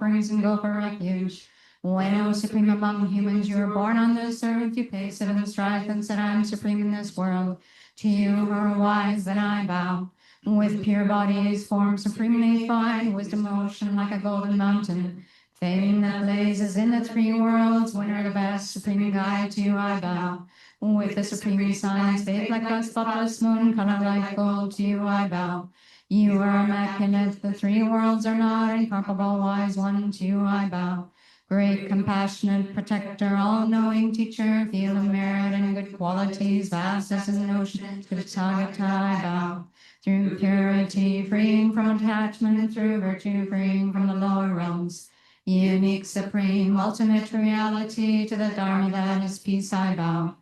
offerings and go for refuge. When, O supreme among humans, you were born on this earth, you paced 7 strides and said, I am supreme in this world. To you who are wise, then I bow. With pure bodies, form supremely fine, wisdom ocean like a golden mountain. Fame that blazes in the 3 worlds, winner the best, supreme guide, to you I bow. With the supreme silence, faith like a spotless moon, color like gold, to you I bow. You are immaculate, the 3 worlds are not incomparable, wise one, to you I bow. Great, compassionate, protector, all-knowing teacher, field of merit and good qualities, vast as an ocean, to the Tathagata I bow. Through purity, freeing from attachment, through virtue, freeing from the lower realms. Unique, supreme, ultimate reality, to the Dharma that is peace I bow.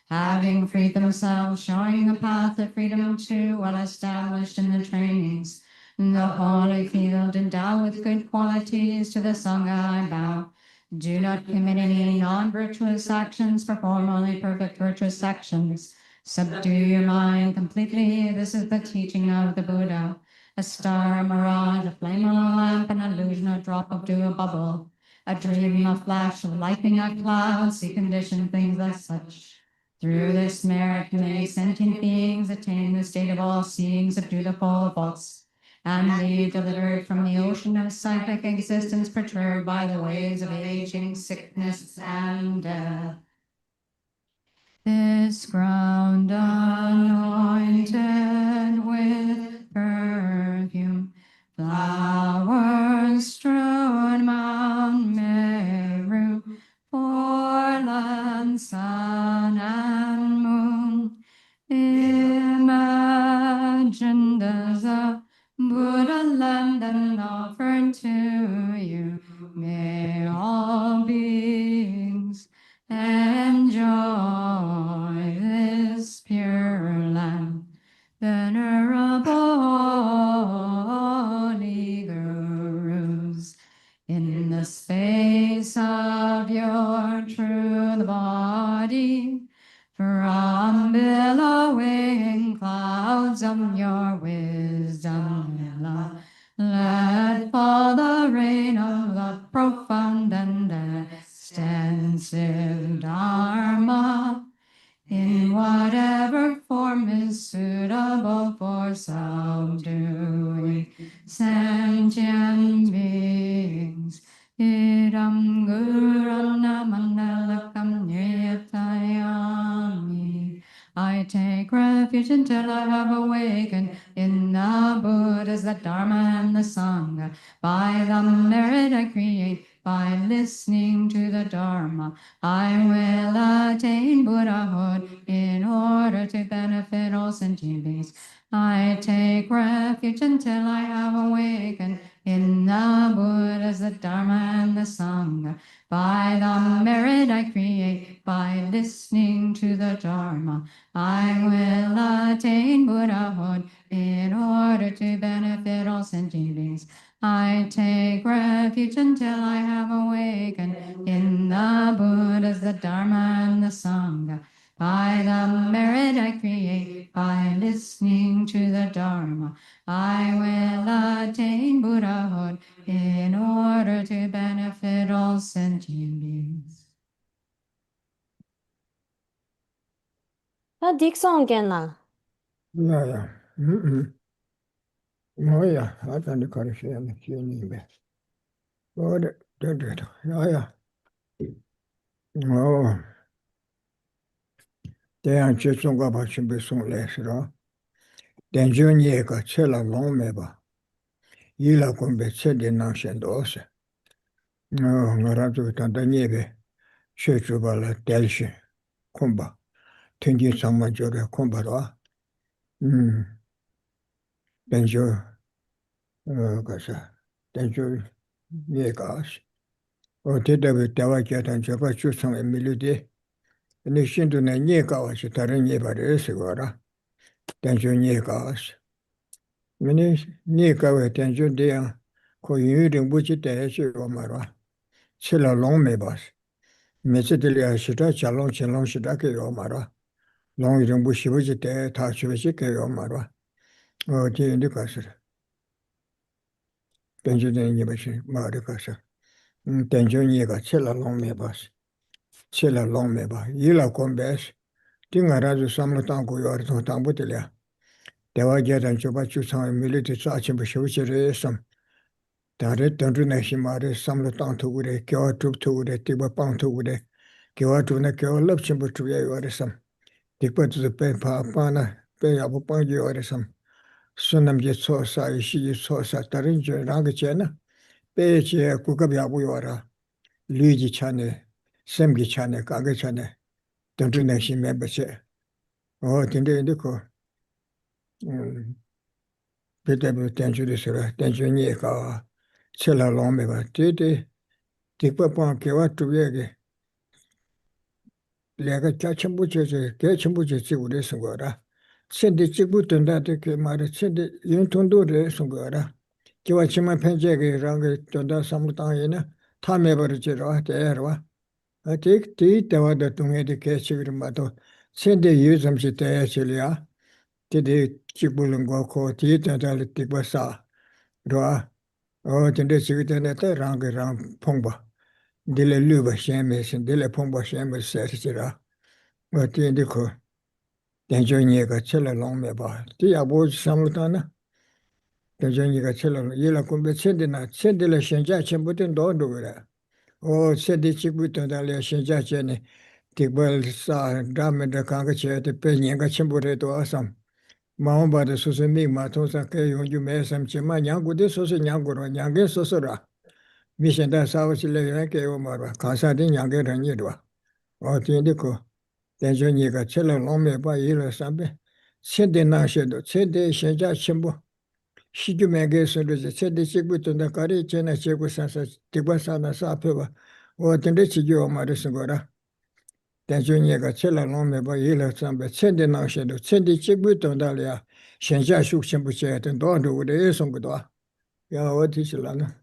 Having freed themselves, showing a path of freedom too, well established in the trainings. The holy field endowed with good qualities, to the Sangha I bow. Do not commit any non-virtuous actions, perform only perfect virtuous actions. Subdue your mind completely, this is the teaching of the Buddha. A star, a mirage, a flame on a lamp, an illusion, a drop of dew, a bubble. A dream, a flash, a lightning, a cloud, see conditioned things as such. Through this merit may sentient beings attain the state of all seeing, subdue the full false, and be delivered from the ocean of psychic existence perturbed by the waves of aging, sickness, and death. This ground anointed with perfume, flowers strewn Mount Meru, foreland, sun and moon, imagined as a Buddha land and offered to you. May all beings enjoy this pure land. Venerable holy gurus, in the space of your truth body, from billowing clouds of your wisdom, let fall the rain of the profound and extensive Dharma, in whatever form is suitable for subduing sentient beings. Idam gurana mandalakam niyatayami. I take refuge until I have awakened in the Buddhas, the Dharma, and the Sangha. By the merit I create, by listening to the Dharma, I will attain Buddhahood in order to benefit all sentient beings. I take refuge until I have awakened in the Buddhas, the Dharma, and the Sangha. By the merit I create, by listening to the Dharma, I will attain Buddhahood in order to benefit all sentient beings. I take refuge until I have awakened in the Buddhas, the Dharma, and the Sangha. By the merit I create, by listening to the Dharma, I will attain Buddhahood in order to benefit all sentient beings. Dixon again. Yeah. Oh, yeah. I don't know what to say. Oh, yeah. Oh. 대한 제종과 받침 배송래서로 대전예가 체라 농매바 일하 공배 체대 나신도서 나라도 단단예배 최주발라 델시 콤바 텐지 상만저래 콤바로 벤저 가서 벤저 예가시 어디다가 대화기한 저가 주성의 밀리데 근데 신도는 예가 와서 다른 예바를 쓰거라 벤저 예가 와서 근데 예가 왜 벤저대야 그 유령 부지 대해서 말아 칠라 농매바스 메시들이야 시다 잘롱 시다 그요 말아 농이령 부시부지 대다 주시 그요 말아 어디인데 가서 벤저는 예바시 말을 가서 tenjoniga chela long me bas chela long me ba yila kombes tinga razu samlo tangu yor to tambu tilya dewa gedan chuba chu sang militi sa chimbu shuchi re sam tare tandru na shimare samlo tang tu gure kyo tup tu gure tiba pang tu gure kyo tu na kyo lap chimbu tu ya yor sam tikpa tu pe pa na pe yabu pang yor sam sunam je so sa shi je so sa tarin je rang che na pe che ku ka yabu yor Luigi chane, semgi chane, kage chane, tantru nashi member che. Oh, tende indiko, petabu tenchu de sura, tenchu nye ka, chela lombe ba, tete, tikpa pang kewa tubye lega cha chambu che che, ke chambu che che ure sungo ra. Sende chikbu tanda te ke mara, sende yun tondo re sungo ra. Kewa chima penche ke rangi tanda samutang yena, tame bar che ra, te erwa. Tik ti tawa da tunga di kachigir mato sende yu samsi taya chiliya tidi chikbulungo ko ti tanda li tikba sa rwa o tende chigitana ta rangi rang pongba dile luba shenme sin dile pongba shenme sari chira o ti indi ko tenjo nyega chila longme ba ti abu samlutana tenjo nyega chila yila kumbe sende la shenja chenpo ten do ndugira o sende chikbu tanda li shenja chene tikbal sa dhamma kanga che te pe nyanga chenpo re to asam maho bada susu mi ma to sa ke yongju me sam che ma nyangu de susu nyangu ro nyange susu ra mi shenda sa wa chile yon ke yo ma ra kansa de nyange rangi ro o tiende ko tenjo nyi ka chela long me ba yi la sambe chende na she do chende shenja chenpo shiju me ge so do chende chikbu to na kare chena chegu sa sa tikba sa na sa pe ba o tende chiju o ma re so ra tenchu nyega chela longme ba yila tsambe tsende nangshedo tsende chikbu tongdali ya shensha shuk shenpu che ten dondo ude e songkudwa ya wati chilana.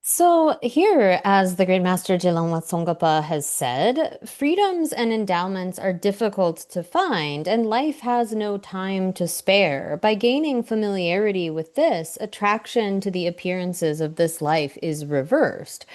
So, here, as the Great Master Gelongwa Tsongkhapa has said, freedoms and endowments are difficult to find, and life has no time to spare. By gaining familiarity with this, attraction to the appearances of this life is reversed.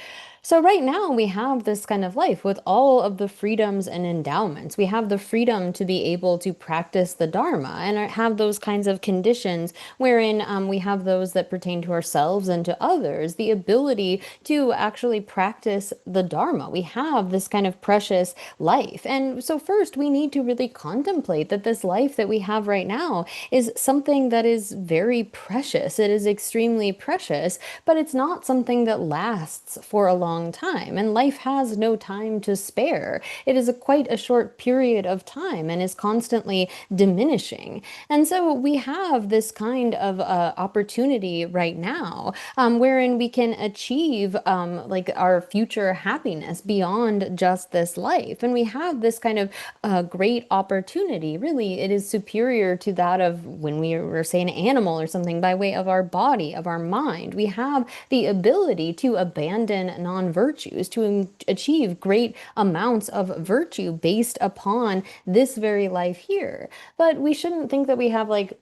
So right now we have this kind of life with all of the freedoms and endowments. We have the freedom to be able to practice the Dharma and have those kinds of conditions wherein we have those that pertain to ourselves and to others, the ability to actually practice the Dharma. We have this kind of precious life. And so first we need to really contemplate that this life that we have right now is something that is very precious. It is extremely precious, but it's not something that lasts for a long time, and life has no time to spare. It is quite a short period of time and is constantly diminishing. And so we have this kind of opportunity right now wherein we can achieve like our future happiness beyond just this life. And we have this kind of great opportunity. Really, it is superior to that of when we were, say, an animal or something by way of our body, of our mind. We have the ability to abandon non-virtues, to achieve great amounts of virtue based upon this very life here. But we shouldn't think that we have like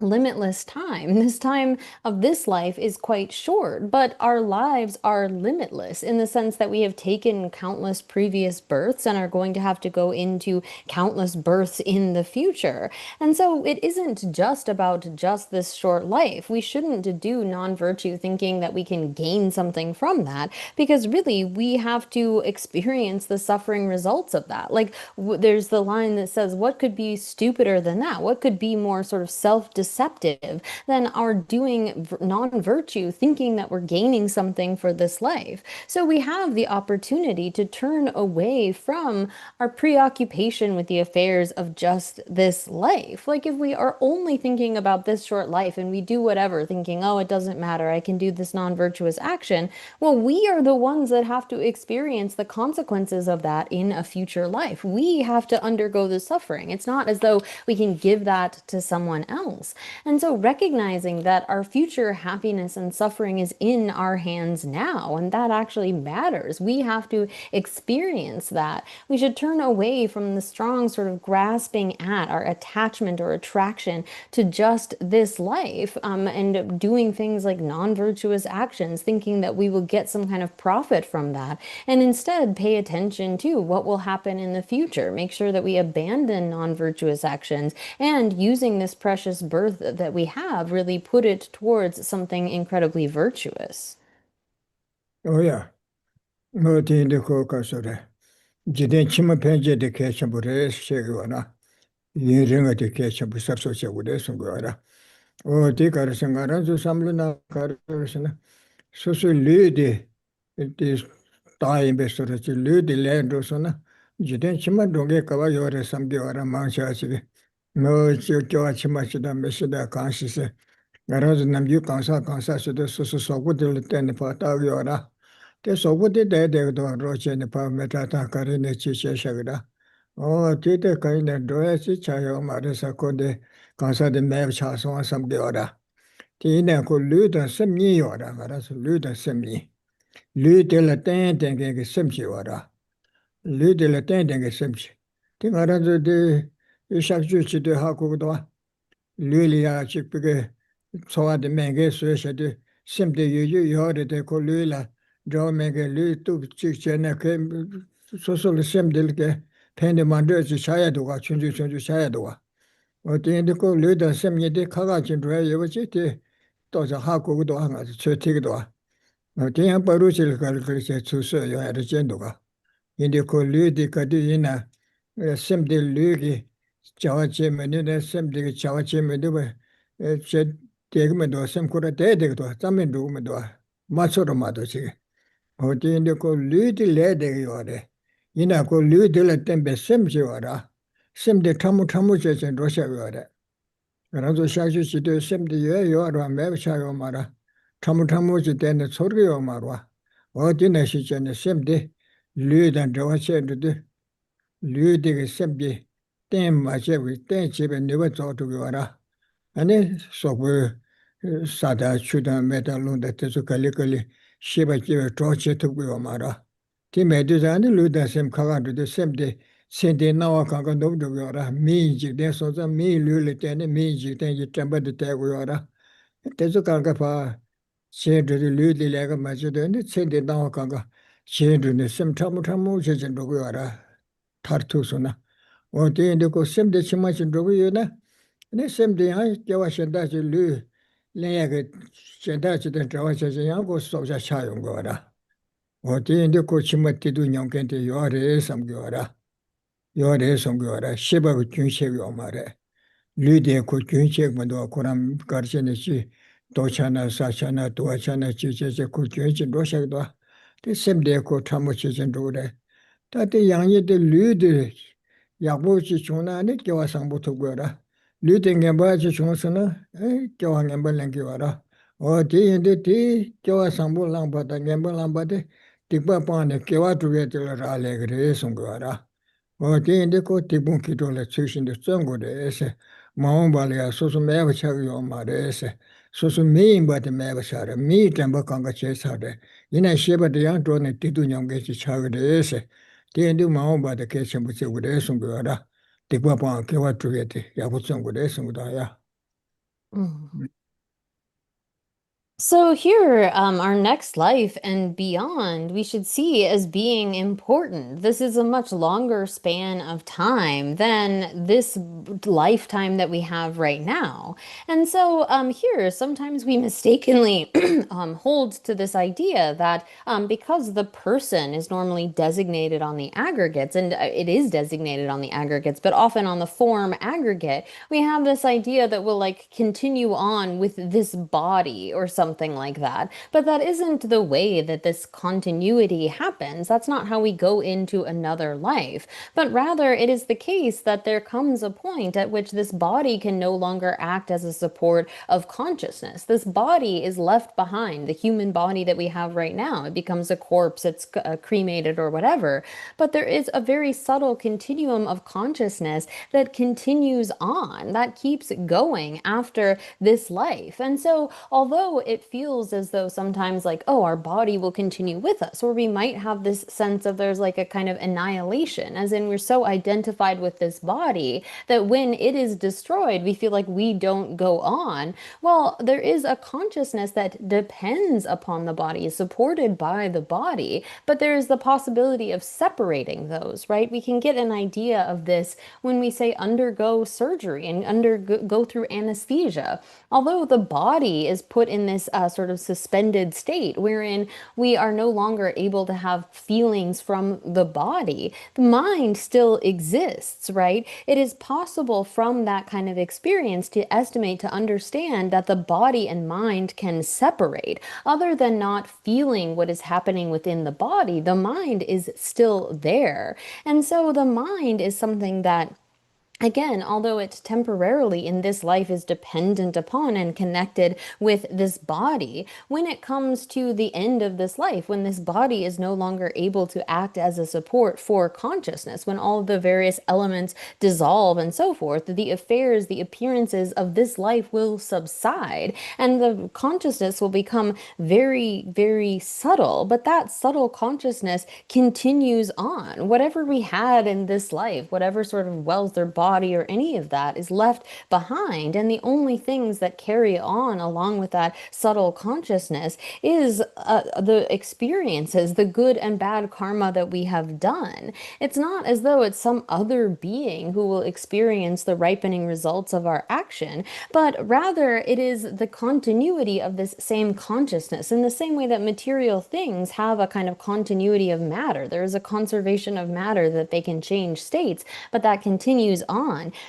limitless time. This time of this life is quite short, but our lives are limitless in the sense that we have taken countless previous births and are going to have to go into countless births in the future. And so it isn't just about just this short life. We shouldn't do non-virtue thinking that we can gain something from that, because really we have to experience the suffering results of that. Like there's the line that says, what could be stupider than that? What could be more sort of self-deceptive than our doing non-virtue, thinking that we're gaining something for this life? So we have the opportunity to turn away from our preoccupation with the affairs of just this life. Like if we are only thinking about this short life and we do whatever, thinking, oh, it doesn't matter, I can do this non-virtuous action, well, we are the ones that have to experience the consequences of that in a future life. We have to undergo the suffering. It's not as though we can give that to someone else. And so recognizing that our future happiness and suffering is in our hands now, and that actually matters. We have to experience that. We should turn away from the strong sort of grasping at our attachment or attraction to just this life, and doing things like non-virtuous actions, thinking that we will get some kind of profit from that, and instead pay attention to what will happen in the future. Make sure that we abandon non-virtuous actions, and using this precious birth that we have, really put it towards something incredibly virtuous. Oh yeah. No tin de ko ka so re. Jiden chima penje de ke chambure she go na. Yin ringa de ke chambu sap so che wude so go ra. O de kar sangara so samlu na kar na. So so le de ta in be so re le de le do so na. Jiden chima donge ka wa yo re sam ge ra ma cha chi. No chi cho chima chi da me shi da kan shi se. Ngara nam yu kansa so de so so go de le ten pa ta yo ra. Te sobu te de do roche ne pa meta ta kare ne chi che shagda. O te kai ne do ya chi cha yo ma re sa ko de kansa de me cha so sam de ora. Ti ne ko lu da sem ni yo ra ga ra so lu da sem ni. Lu de la ten ge sem chi ora. Lu de la ten ge sem chi. Ti ga ra de shak ju chi de ha ko do. Lu li ya chi pe ge so de me ge so she de sem de yu yo de ko lu la. Draw mega lu tu chik chena ke social sem del ke pende mande chi chaya do ga chunju chaya do ga o te de ko lu da sem ye de kha ga chin dwa ye ba chi te to za ha ko do ha ga che ti do ga o te ya pa ru chi ka ka che chu so yo ya de chen do ga yin de ko lu de ka de yin na sem de lu ge chawa che me ne sem de chawa che me de ba che de me do sem ko de do ta me do me do ma so ro ma do chi Hotin ko lüdi le de yore. Yina ko lüdi le tembe sem jiwara. Sem de tamu che chen rosha yore. Ranzo shashi chi de sem de ye yore me cha yo mara. Tamu chi de ne sorgi yo marwa. Hotin ne shi chen sem de lüdan de wa che de lüdi ge sem de tem ma che wi ten che be ne wa zo tu yora. Ane sobu sada chuda meta lunda tesu kali shiba jiwa troche tukwe mara. Ti medu zani luda sem kaga dudu sem de sende nawa kanga nubdu yora. Mi jik den soza mi luli tene mi jik den yi temba de tegu yora. Tesu kanga pa shendu de luli lega maji de sende nawa kanga shendu de sem tamu che chen dugu yora. Tartu suna. O ti indi ko sem de chima chen dugu yora. Ne sem de ya jawa shenda chi lu lenya ke shenda chi den jawa chi yang ko sobja cha yung go ra. O ti indi ko chima tidu nyong kente yo re sam go ra. Yo re sam go ra. Shiba ko kyun che go ma re. Lu de ko kyun che ma do ko ram kar che ne chi do cha na sa cha na do cha na chi che ko kyun che do sha do. Te sem de ko tamu chi chen do re. Ta te yang ye de lu de yakbo chi chung na ne kyo wa sang bo to go ra. Lu de ngenpa chi chung su na, kiawa ngenpa lenki wara. O di yindi di kiawa sambu langpa da ngenpa langpa di tikpa paa ne kiawa tuwe tila ra le kiri sungu wara. O di yindi ko tikpun kito le tsukshin di tsungu de ese. Maungpa le ya susu mewa chagi yo ma re ese. Susu mii mba di mewa cha re, mii tenpa kanga che sa re. Ina sheba di yang to ne titu nyamge chi chagi de ese. Di yindi maungpa di ke chenpu chi gu de sungu wara. Tikpa paa kiawa tuwe di yaku tsungu de sungu da ya. Mm. So here, our next life and beyond, we should see as being important. This is a much longer span of time than this lifetime that we have right now. And so here, sometimes we mistakenly hold to this idea that because the person is normally designated on the aggregates, and it is designated on the aggregates, but often on the form aggregate, we have this idea that we'll like continue on with this body or something something like that. But that isn't the way that this continuity happens. That's not how we go into another life. But rather, it is the case that there comes a point at which this body can no longer act as a support of consciousness. This body is left behind, the human body that we have right now. It becomes a corpse, it's cremated or whatever. But there is a very subtle continuum of consciousness that continues on, that keeps going after this life. And so, although it feels as though sometimes like, oh, our body will continue with us, or we might have this sense of there's like a kind of annihilation, as in we're so identified with this body that when it is destroyed, we feel like we don't go on. Well, there is a consciousness that depends upon the body, is supported by the body, but there is the possibility of separating those, right? We can get an idea of this when we say undergo surgery and go through anesthesia. Although the body is put in this sort of suspended state wherein we are no longer able to have feelings from the body, the mind still exists, right? It is possible from that kind of experience to estimate, to understand that the body and mind can separate. Other than not feeling what is happening within the body, the mind is still there. And so the mind is something that, again, although it temporarily in this life is dependent upon and connected with this body, when it comes to the end of this life, when this body is no longer able to act as a support for consciousness, when all of the various elements dissolve and so forth, the affairs, the appearances of this life will subside and the consciousness will become very, very subtle. But that subtle consciousness continues on. Whatever we had in this life, whatever sort of wells their body or any of that is left behind. And the only things that carry on along with that subtle consciousness is the experiences, the good and bad karma that we have done. It's not as though it's some other being who will experience the ripening results of our action, but rather it is the continuity of this same consciousness, in the same way that material things have a kind of continuity of matter. There is a conservation of matter that they can change states, but that continues on.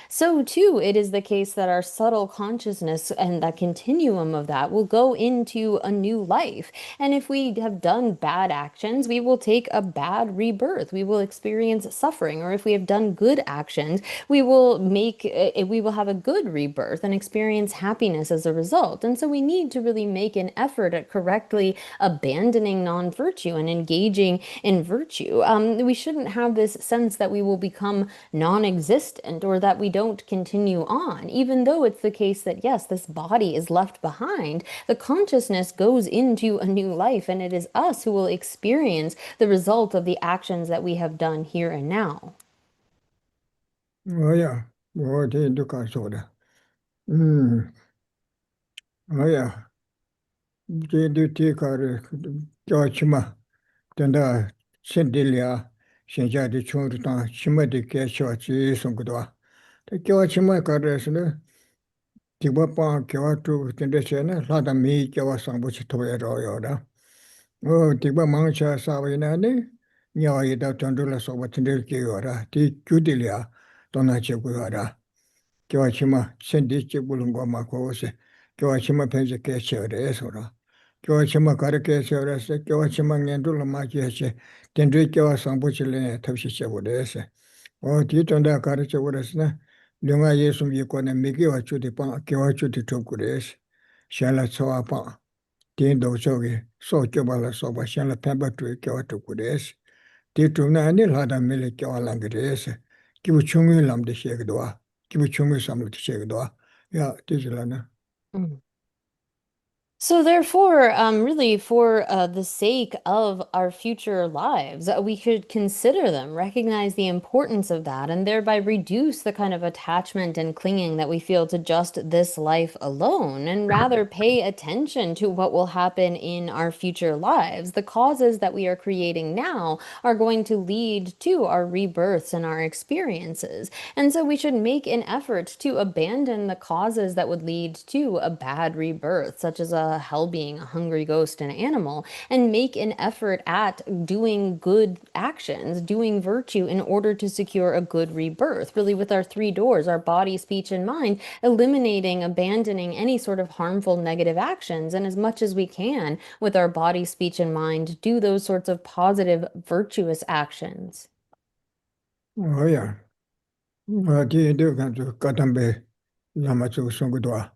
So too, it is the case that our subtle consciousness and that continuum of that will go into a new life. And if we have done bad actions, we will take a bad rebirth. We will experience suffering. Or if we have done good actions, we will have a good rebirth and experience happiness as a result. And so we need to really make an effort at correctly abandoning non-virtue and engaging in virtue. We shouldn't have this sense that we will become non-existent or that we don't continue on. Even though it's the case that, yes, this body is left behind, the consciousness goes into a new life, and it is us who will experience the result of the actions that we have done here and now. 哎呀，我这都感受的，哎呀，这都这个的叫什么？等到身体里啊，现在的穷的当什么的该小鸡送个多，这叫什么搞的是呢？这个帮叫住真的是呢，拉到米叫我上不去头也着摇的。哦，这个忙起来啥为难呢？鸟一到专注了说我真的给我的，这就得了，到那结果的。叫我起码身体就不能过嘛，过是，叫我起码平时该吃的说了，叫我起码搞得该吃的是，叫我起码眼住了嘛，就是电视叫我上不去了，头是吃我的是，我第一段的搞得吃我的是呢，另外也是一个呢，没给我做的帮，给我做的做过的是，先来炒啊帮，电脑做的，烧脚把了烧把，先来盘把做给我做过的是，第中呢，你拉到没来叫我啷个的是，给我穷人啷的些个多。Ja, this is Lana. So therefore, really for the sake of our future lives, we should consider them, recognize the importance of that, and thereby reduce the kind of attachment and clinging that we feel to just this life alone, and rather pay attention to what will happen in our future lives. The causes that we are creating now are going to lead to our rebirths and our experiences. And so we should make an effort to abandon the causes that would lead to a bad rebirth, such as a a hell being, a hungry ghost, an animal, and make an effort at doing good actions, doing virtue in order to secure a good rebirth. Really, with our three doors, our body, speech, and mind, eliminating, abandoning any sort of harmful negative actions, and as much as we can with our body, speech, and mind, do those sorts of positive, virtuous actions. Oh, yeah. Die ganze Katambe Yamazu Songudwa.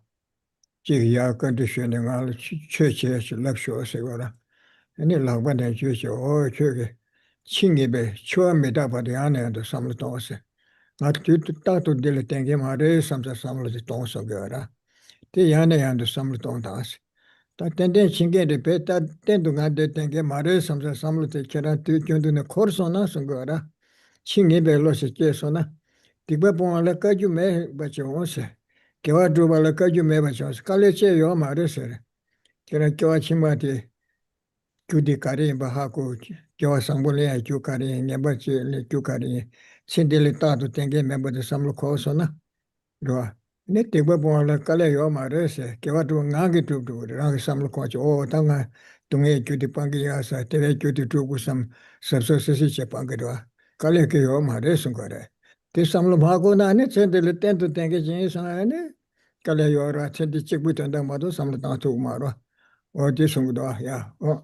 Jia conditioning all churches, lectures, any long one and church or church. Chingibe, Chua made up at the honor and the summer dose. Not to start to deal with him, are some the summer the tones of Gara. The Yana and the summer don't. That tendency get the pet that then to get the tank mare some the summer the chera to the course on us and Gara. Chingibe lost a case on a. The weapon like you may, but you won't say. Kiwa drove like you may, but you college your mare, sir. Kira Kiwachimati. Judi kari bahaku jawa sambole ya ju kari nyamba chi le ju kari sindele tatu tenge member de samlo koso na doa ne tegba bon la kale yo marese ke watu ngangi tu rangi samlo ko o tanga tunge judi pangi ya sa teve judi tu ku sabso sesi che pangi doa kale ke yo marese ngore te samlo bhago na ne sindele tentu tenge jin sa ne kale yo ra sindi chikbu tanda mado samlo ta tu maro o de sungu doa ya o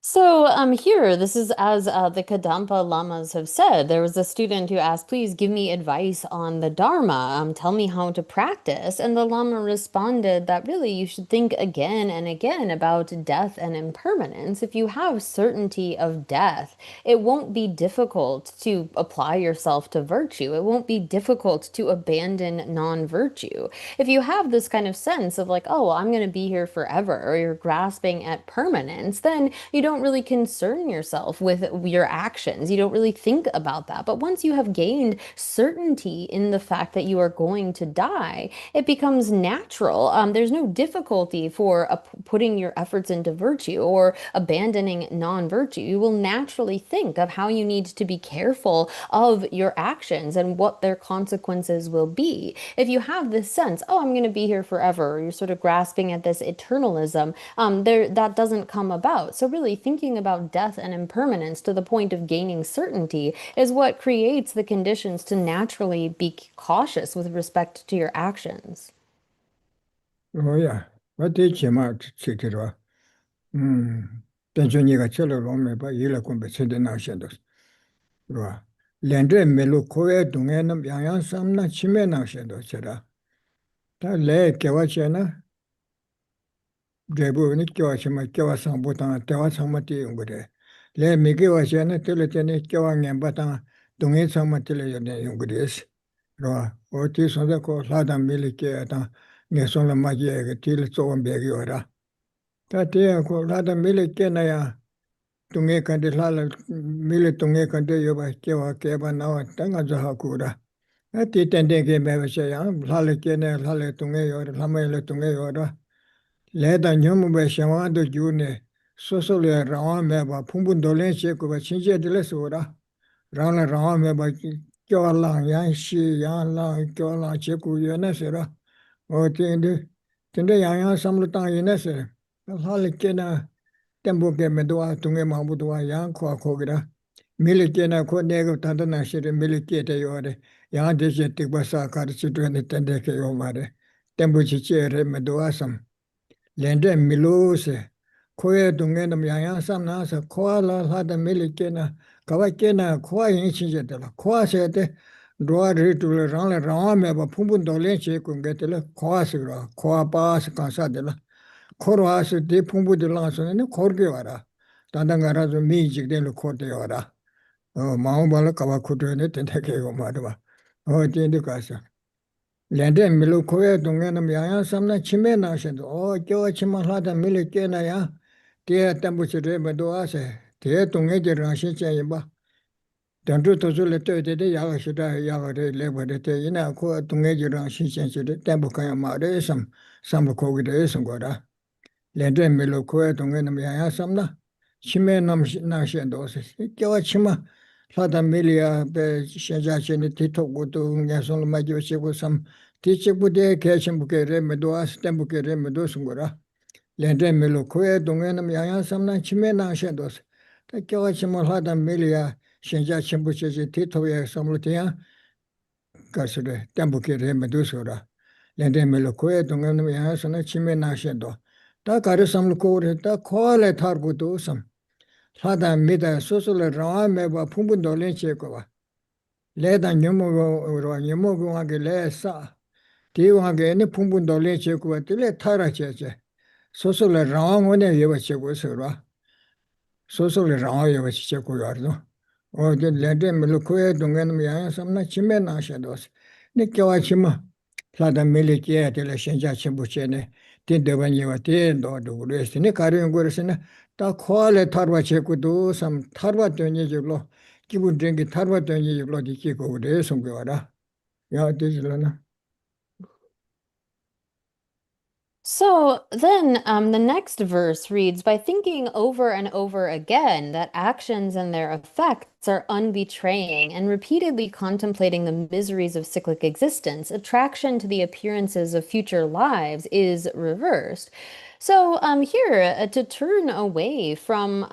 So here, this is as the Kadampa Lamas have said. There was a student who asked, please give me advice on the Dharma. Tell me how to practice. And the Lama responded that really you should think again and again about death and impermanence. If you have certainty of death, it won't be difficult to apply yourself to virtue. It won't be difficult to abandon non-virtue. If you have this kind of sense of like, oh, I'm going to be here forever, or you're grasping at permanence, then you don't really concern yourself with your actions. You don't really think about that. But once you have gained certainty in the fact that you are going to die, it becomes natural. There's no difficulty for putting your efforts into virtue or abandoning non-virtue. You will naturally think of how you need to be careful of your actions and what their consequences will be. If you have this sense, oh, I'm going to be here forever, or you're sort of grasping at this eternalism, that doesn't come about. So really thinking about death and impermanence to the point of gaining certainty is what creates the conditions to naturally be cautious with respect to your actions. Oh yeah, what did you mark to Tanzania cello rome ba yela kumbe sende na shendos. Roa. Lendre melu koe dungenam yang samna chime na shendos chera. Ta le kewa chena debu ni kewa chima kewa sambu tanga tewa samati yungure. Le migi wa chena tele tene kewa ngemba tanga dungen samati le yone yungures. Roa. O ti sonda ko lada mili ke ta ngeson la magie ke til zoon begi ora. Ta te ko lada mili ke na ya tunge kante lala mili tunge kante yoba kewa keba nawa tanga zaha kura. A ti tende ke mewa se ya lala kene lala tunge yora lama yele tunge yora. Leda nyomu be shawa do june soso le rawa meba pumbun dolen se kuba chinche dile sura. Rana rawa meba kewa lang yang shi yang lang kewa lang che ku yona sera. O tende yang samlu tang yona sera. Lala kena tempo ke medua tunge mabudua yang kwa kogira milike na ko nego tanda na shire milike te yore yang de je tikbasa kar chitu ne tende ke yo mare tempo chi chere medua sam lende milose koe tunge nam yang sam na sa ko la la da milike na kawa ke na ko yin chi je de la ko se te roa ri tu le rang le rang me ba phum bun do le che ku nge te le ko se ro ko pa se ka sa de la 코로아스 대풍부들 나서는 코르게 와라. 단단가라서 미직된 코르게 와라. 마음발로 가바쿠드네 텐테케고 말이야. 어디인데 가서. 렌데 밀로 코에 동에는 양양 삼나 치매 나셔도 저 치마하다 밀을 깨나야. 대 담부치를 메도아세. 대 동에들랑 신체에 봐. 단도 도줄에 떠대대 야가시다 야가래 레버데 이나 코 동에들랑 신체에 담부가야 말에 삼부 거기에 있은 Lende melo koe tonge nam yaya samna, chime nam na shen dose. Kyawa chima lada milia be shenja chene titok gudu nga son ma jo shego Tichikbude Kachimbuke Medoa, Stembuke Medosungura, Lende Melo Koe, Dunganam Yayan Samna Chimena Shendos, the Kawachimolhada Milia, Shenja Chimbuche, Titoya Samlutia, Kasure, Tembuke Medusura, Lende Melo Koe, Dunganam Yayan Chimena Shendo, Da Karisamluko, da Koale Tarbudosam, Hada Mida, Social Rame, Pumbundolin Chekova, Leda Nyomo, Le Sa. Tiwage any pumbundo le chekwa tile tara cheche. Soso le wrong one yewa chekwa sura. Soso le wrong yewa chekwa yardo. O de lede melukoe dungen miya samna chime na shados. Ne kyawa chima. Lada mele kia tile shenja chimbuche ne. Tin dewa yewa tin do do resti. Ne kari yungurisi ne. Ta kwa le tarwa chekwa do sam tarwa tonye jiblo. Kibu drengi tarwa tonye jiblo di kiko ure sumge wara. Ya tizilana. So then the next verse reads, by thinking over and over again that actions and their effects are unbetraying and repeatedly contemplating the miseries of cyclic existence, attraction to the appearances of future lives is reversed. So here, to turn away from,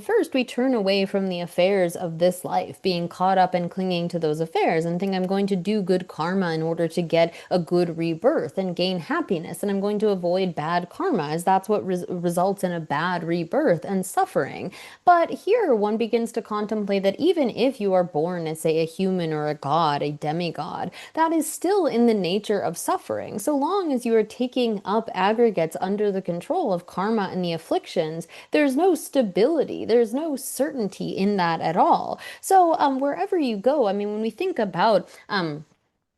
first we turn away from the affairs of this life, being caught up and clinging to those affairs and think I'm going to do good karma in order to get a good rebirth and gain happiness. And I'm going to avoid bad karma, as that's what results in a bad rebirth and suffering. But here one begins to contemplate that even if you are born as, say, a human or a god, a demigod, that is still in the nature of suffering. So long as you are taking up aggregates under the control of karma and the afflictions, there's no stability, there's no certainty in that at all. So wherever you go, I mean, when we think about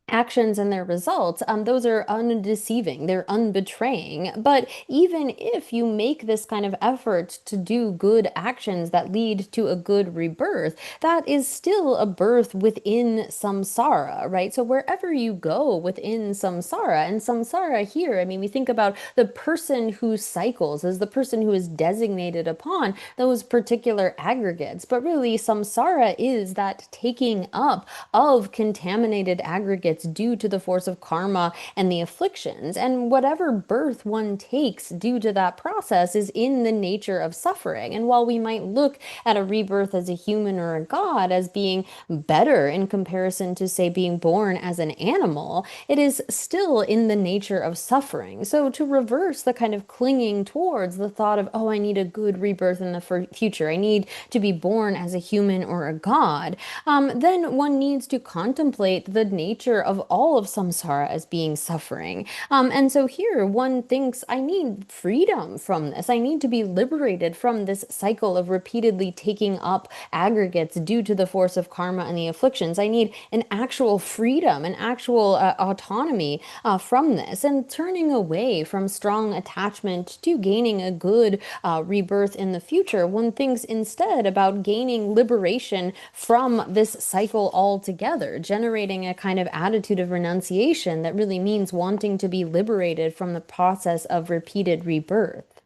actions and their results, those are undeceiving, they're unbetraying. But even if you make this kind of effort to do good actions that lead to a good rebirth, that is still a birth within samsara, right? So wherever you go within samsara, and samsara here, I mean, we think about the person who cycles as the person who is designated upon those particular aggregates. But really, samsara is that taking up of contaminated aggregates due to the force of karma and the afflictions. And whatever birth one takes due to that process is in the nature of suffering. And while we might look at a rebirth as a human or a god as being better in comparison to, say, being born as an animal, it is still in the nature of suffering. So to reverse the kind of clinging towards the thought of, oh, I need a good rebirth in the future, I need to be born as a human or a god, then one needs to contemplate the nature of all of samsara as being suffering. And so here one thinks, I need freedom from this. I need to be liberated from this cycle of repeatedly taking up aggregates due to the force of karma and the afflictions. I need an actual freedom, an actual autonomy from this, and turning away from strong attachment to gaining a good rebirth in the future. One thinks instead about gaining liberation from this cycle altogether, generating a kind of attitude of renunciation that really means wanting to be liberated from the process of repeated rebirth.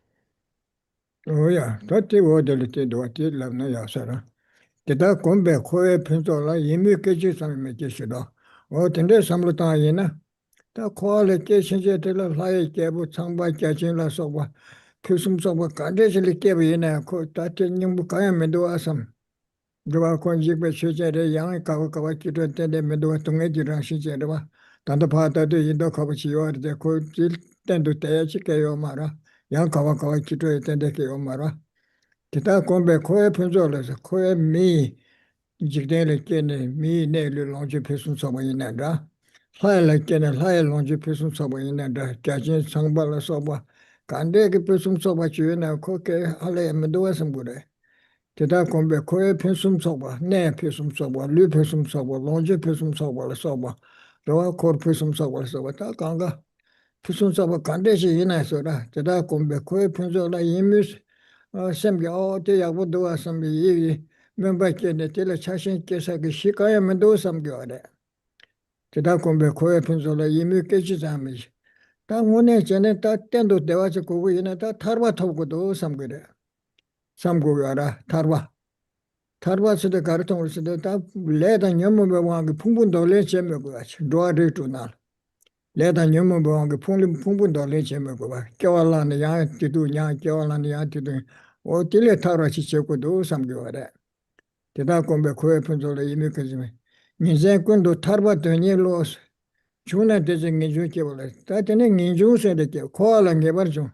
Oh yeah, tati wodalite dwati lamna yasara. Teta kombe koe pinto la yimi kechi sami me keshi do. O tende samlo ta yina. Ta koa le keshi je te la laye kebu changba kachin la sokwa. Pisum sokwa kadeshi le kebu yina ko tati nyingbu kaya mendo asam. Dwa kon jikbe sheche re yang kawa kawa kito tende mendo tunge jirang sheche re wa. Tanda paa tatu yindo kawa chiyo de ko jil tendu teya chi keyo mara. Yang kawa kawa kito tende keyo mara. Kita kombe koe punzo le se koe mi jikden le kene mi ne le longje pesun soba inanda. Hai le kene hai longje pesun soba inanda. Kachin sangba la soba. Kande ke pesun soba chiyo na ko ke hale medoa sambure. Kita kombe koe pesun soba, ne pesun soba, lu pesun soba, longje pesun soba la soba. Rawa kor pesun soba la soba. Ta kanga pesun soba kande shi ina sora. Kita kombe koe punzo la yimus. Semgi te yabu doa sambi yiwi memba kene tila chashin kesa ki shikaya mendo samgi wade. Tida kumbe koe pinso la yimi kechi sami. Ta ngune chene ta tendo dewa che kubu yina ta tarwa toku do samgi de. Samgu wara tarwa. Tarwa sida karitong sida ta leda nyamu me wangi pungbun do le cheme kuwa che. Doa ritu nal. Leda nyumu bonga pungpun do le cheme go ba. Kewala na ya tidu nya kewala na ya tidu. O tile taro chi che ko do sam ge wa de. Teta kombe koe punzo le imi kazime. Ngizen kundo tarba do nye lo chuna deze nginju ke wala. Ta tene nginju se de ke ko la nge bar jo.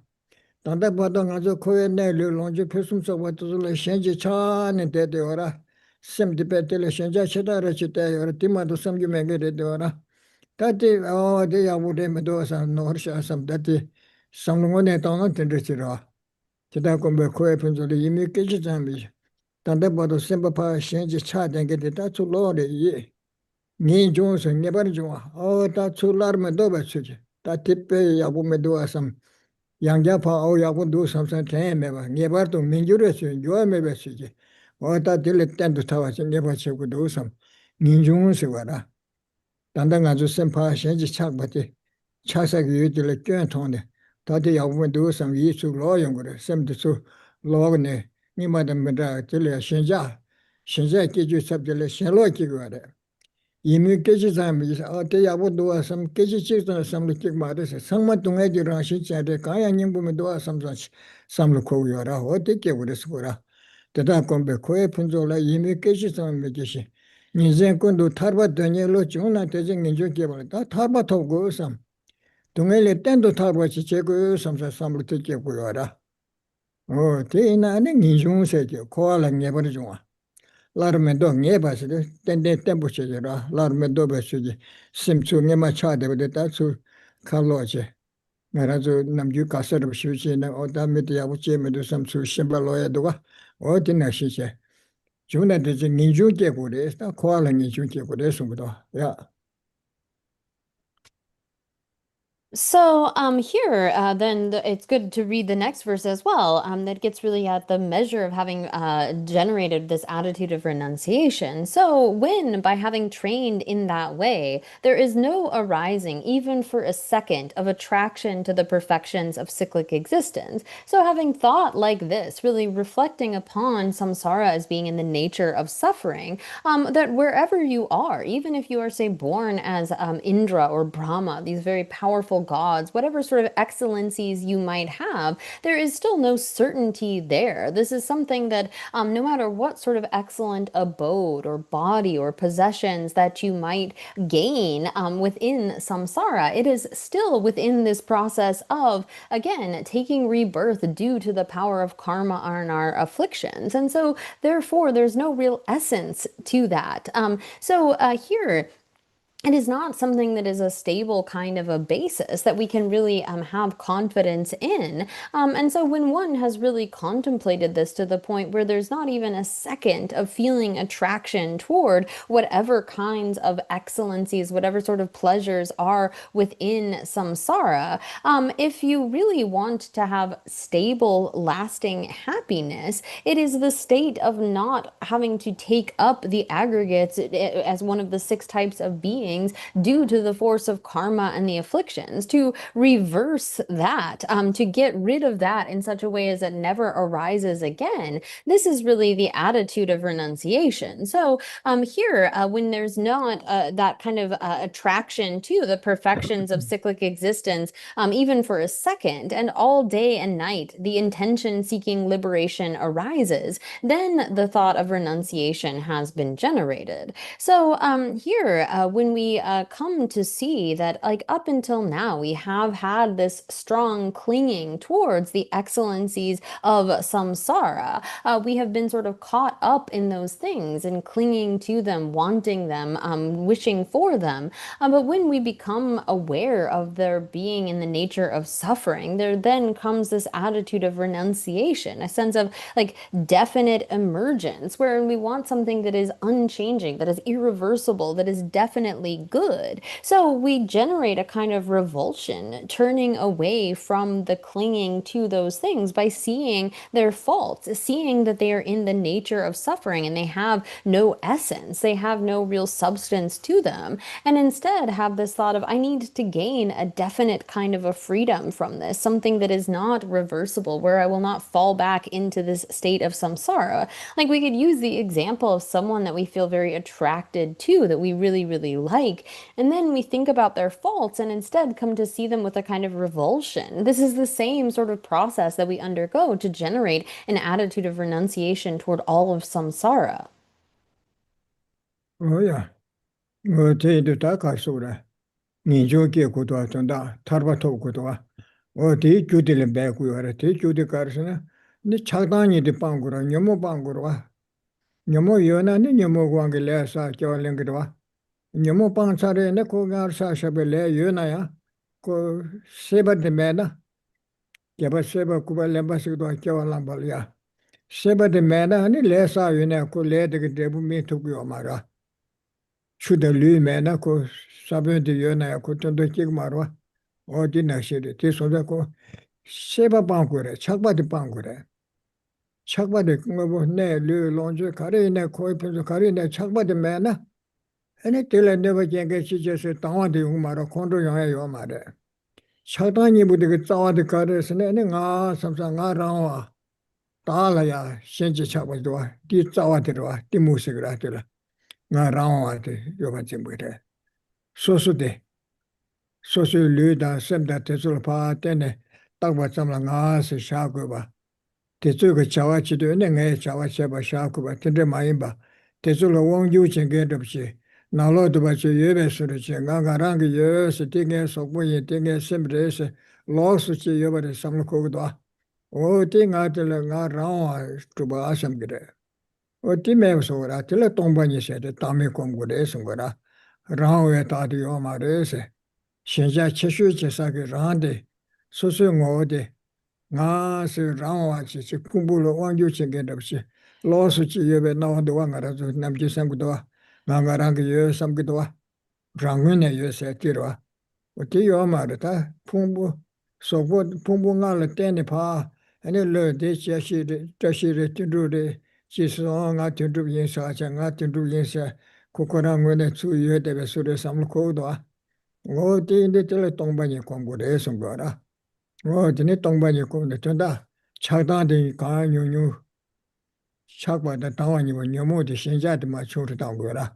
Tanda bado ngazo koe ne le lonje pesum so wa to le shenje cha ne de de ora. Sem de pe tele shenja cheda ra chita ora tima do sam ju menge de ora. Tati o de ya bu de me do sa no sha sam dati sam ngo ne ta na tende chira. Teta kombe koe punzo le imi ke chi zambi. Tanda bado semba pa shenje cha denge de ta chu lo de ye. Ni jong se ne bar jong. O ta chu lar me do ba chu. Ta tipe ya bu me do asam. Yang pa o ya bu do sam san ten me ba. Ne bar to min ju re chu yo me ba chu. O ta dile ten to ta wa che ne ba che ku do sam. Ni jong se wa ra. Tanda nga ju sempa shenje cha ba te. Cha sa ge yu dile kyen thong de. Ta de ya bu me do sam yi chu lo yong re. Sem de chu lo ne. Ni ma de me da dile shenja. Shenja ke ju sab dile shen lo ki go re. 이미 깨지자면 어때 야보 도와서 깨지지도 삼르게 말해서 상마 동해지랑 신짜데 가야님 보면 도와서 삼르 코요라 어떻게 그랬어 거라 대다 건배 코에 분조라 이미 깨지자면 계시 인생 건도 타바 되냐로 존나 대정 인조게 버다 타바 타고 삼 동해에 땐도 타바지 제고 삼사 삼르 되게 고요라 대나는 인중세게 코알랑 예버리 중아 라르메도 녜바스데 텐데 템부체라 라르메도 베스지 심추 녜마 차데베데 따추 칼로제 나라조 남주 가서르 쉬우지나 오다메데 야부체메도 삼추 심발로야도가 어디나시제 주나데지 민주게 고레스다 코알라 민주게 고레스무도 야 So here, then it's good to read the next verse as well. That gets really at the measure of having generated this attitude of renunciation. So when, by having trained in that way, there is no arising, even for a second, of attraction to the perfections of cyclic existence. So having thought like this, really reflecting upon samsara as being in the nature of suffering, that wherever you are, even if you are, say, born as Indra or Brahma, these very powerful gods, whatever sort of excellencies you might have, there is still no certainty there. This is something that no matter what sort of excellent abode or body or possessions that you might gain within samsara, it is still within this process of, again, taking rebirth due to the power of karma and our afflictions. And so, therefore, there's no real essence to that. Here, it is not something that is a stable kind of a basis that we can really have confidence in. And so when one has really contemplated this to the point where there's not even a second of feeling attraction toward whatever kinds of excellencies, whatever sort of pleasures are within samsara, if you really want to have stable, lasting happiness, it is the state of not having to take up the aggregates as one of the 6 types of beings due to the force of karma and the afflictions, to reverse that, to get rid of that in such a way as it never arises again. This is really the attitude of renunciation. So here, when there's not that kind of attraction to the perfections of cyclic existence, even for a second, and all day and night, the intention seeking liberation arises, then the thought of renunciation has been generated. So here, when we come to see that, like, up until now, we have had this strong clinging towards the excellencies of samsara. We have been sort of caught up in those things and clinging to them, wanting them, wishing for them. But when we become aware of their being in the nature of suffering, there then comes this attitude of renunciation, a sense of like definite emergence, wherein we want something that is unchanging, that is irreversible, that is definitely good. So we generate a kind of revulsion, turning away from the clinging to those things by seeing their faults, seeing that they are in the nature of suffering and they have no essence, they have no real substance to them, and instead have this thought of, I need to gain a definite kind of a freedom from this, something that is not reversible, where I will not fall back into this state of samsara. Like, we could use the example of someone that we feel very attracted to, that we really, really like. like. And then we think about their faults and instead come to see them with a kind of revulsion. This is the same sort of process that we undergo to generate an attitude of renunciation toward all of samsara. Oh, yeah. Oh, the Taka Sura. Ninjo get good was on that, Tarbato good was. Oh, the Judy back we were, the Judy Carsona. The Chagani the Pangura, Yomo Bangura. Yomo Yona, Yomo Wangilesa, Jolingadwa. Yomo Pansare, Neko Garsa Shabele, Yonaya. Go Seba the Mena. Jabba Seba Kuba Lembasido, Jolambalia. Seba the Mena, and Lesa, Yona, could let the Debu me to Yomara. Should the Lu Mena, go Sabin the Yona, could turn the Jigmarwa. Or dinner shade, this was a go. Seba Bangure, Chakba the Bangure. Chakba the Ne, Lu Longe, Karina, Koipin, Karina, Chakba the Mena. And it till I never can get she just a town the Umara, Condo Yomare. Chatani would get all the Karis and any something around. Talaya, Shenji Chakwa, di Tawadra, di Musigratilla. Naround Yovachimbude. So de. So Luda, Sem that Tesla part, and talk about some Langas, Shakuba. Tezuka Chawachi doing a Chawachaba Shakuba, Tendre Maimba. Tesula won't use and get up she. Now, Lord, about your years, Nangaranga years, a thing as of when you think as some days, lost to see over the summer coda. Oh, thing out the Naround to Basam Gede. Oh, Times over at the Tombani said, the Tommy Congodes and Gora. Round at the Omarese. Shenja Cheshu Chesaki Rande. So soon ode. Nga se rawa chi chi kumbulo wangyu chi gendab chi lo su chi yebe na wanda wanga razu namji samgudwa nga rangi ye samgudwa rangwene ye se tirwa uti yo mara ta pumbu sobo pumbu nga le teni pa ane le de chi shi de tashi re tindu de chi so nga tindu yin sa cha nga tindu yin sa kukorangwene tsu ye debe sure samlo kodwa ngo ti inde tele tongba ni kongu de sungora. Oh, the Tongbani come the Tunda, Chagdan de Gan Yu, Chagba the Tawani when you move the Shenjat Macho to Tangura.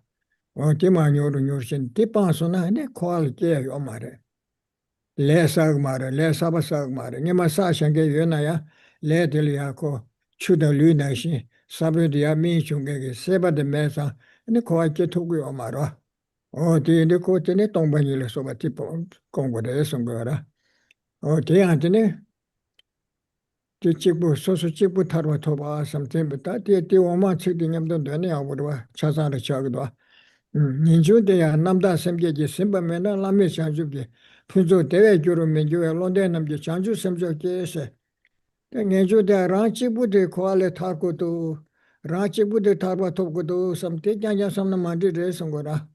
Oh, Timan Yorushin, Tipansona, and they call Gay Omare. Les Agmare, Les Abasagmare, Nimasash and Gay Yunaya, Le Deliaco, Chuda Lunashi, Sabadia Minchunga, Seba de Mesa, and the call Ketugu Omara. Oh, the court in the Tongbani Soba Tipo, Congo de Songora. Oh, the Antony. The chibu, so chibu tarwa toba something, but that the woman sitting up the Dania would Chazan the Chagdwa. Ninju de Namda Semge, Simba Mena, Lami Chanjuki, Punzo de Juru Minju, London of the Chanju Semjo Kese. Then Ninju de Ranchi Bude Kuala Taku to Ranchi Bude Tarwa Toku to some Tikanya some Mandi Resongora.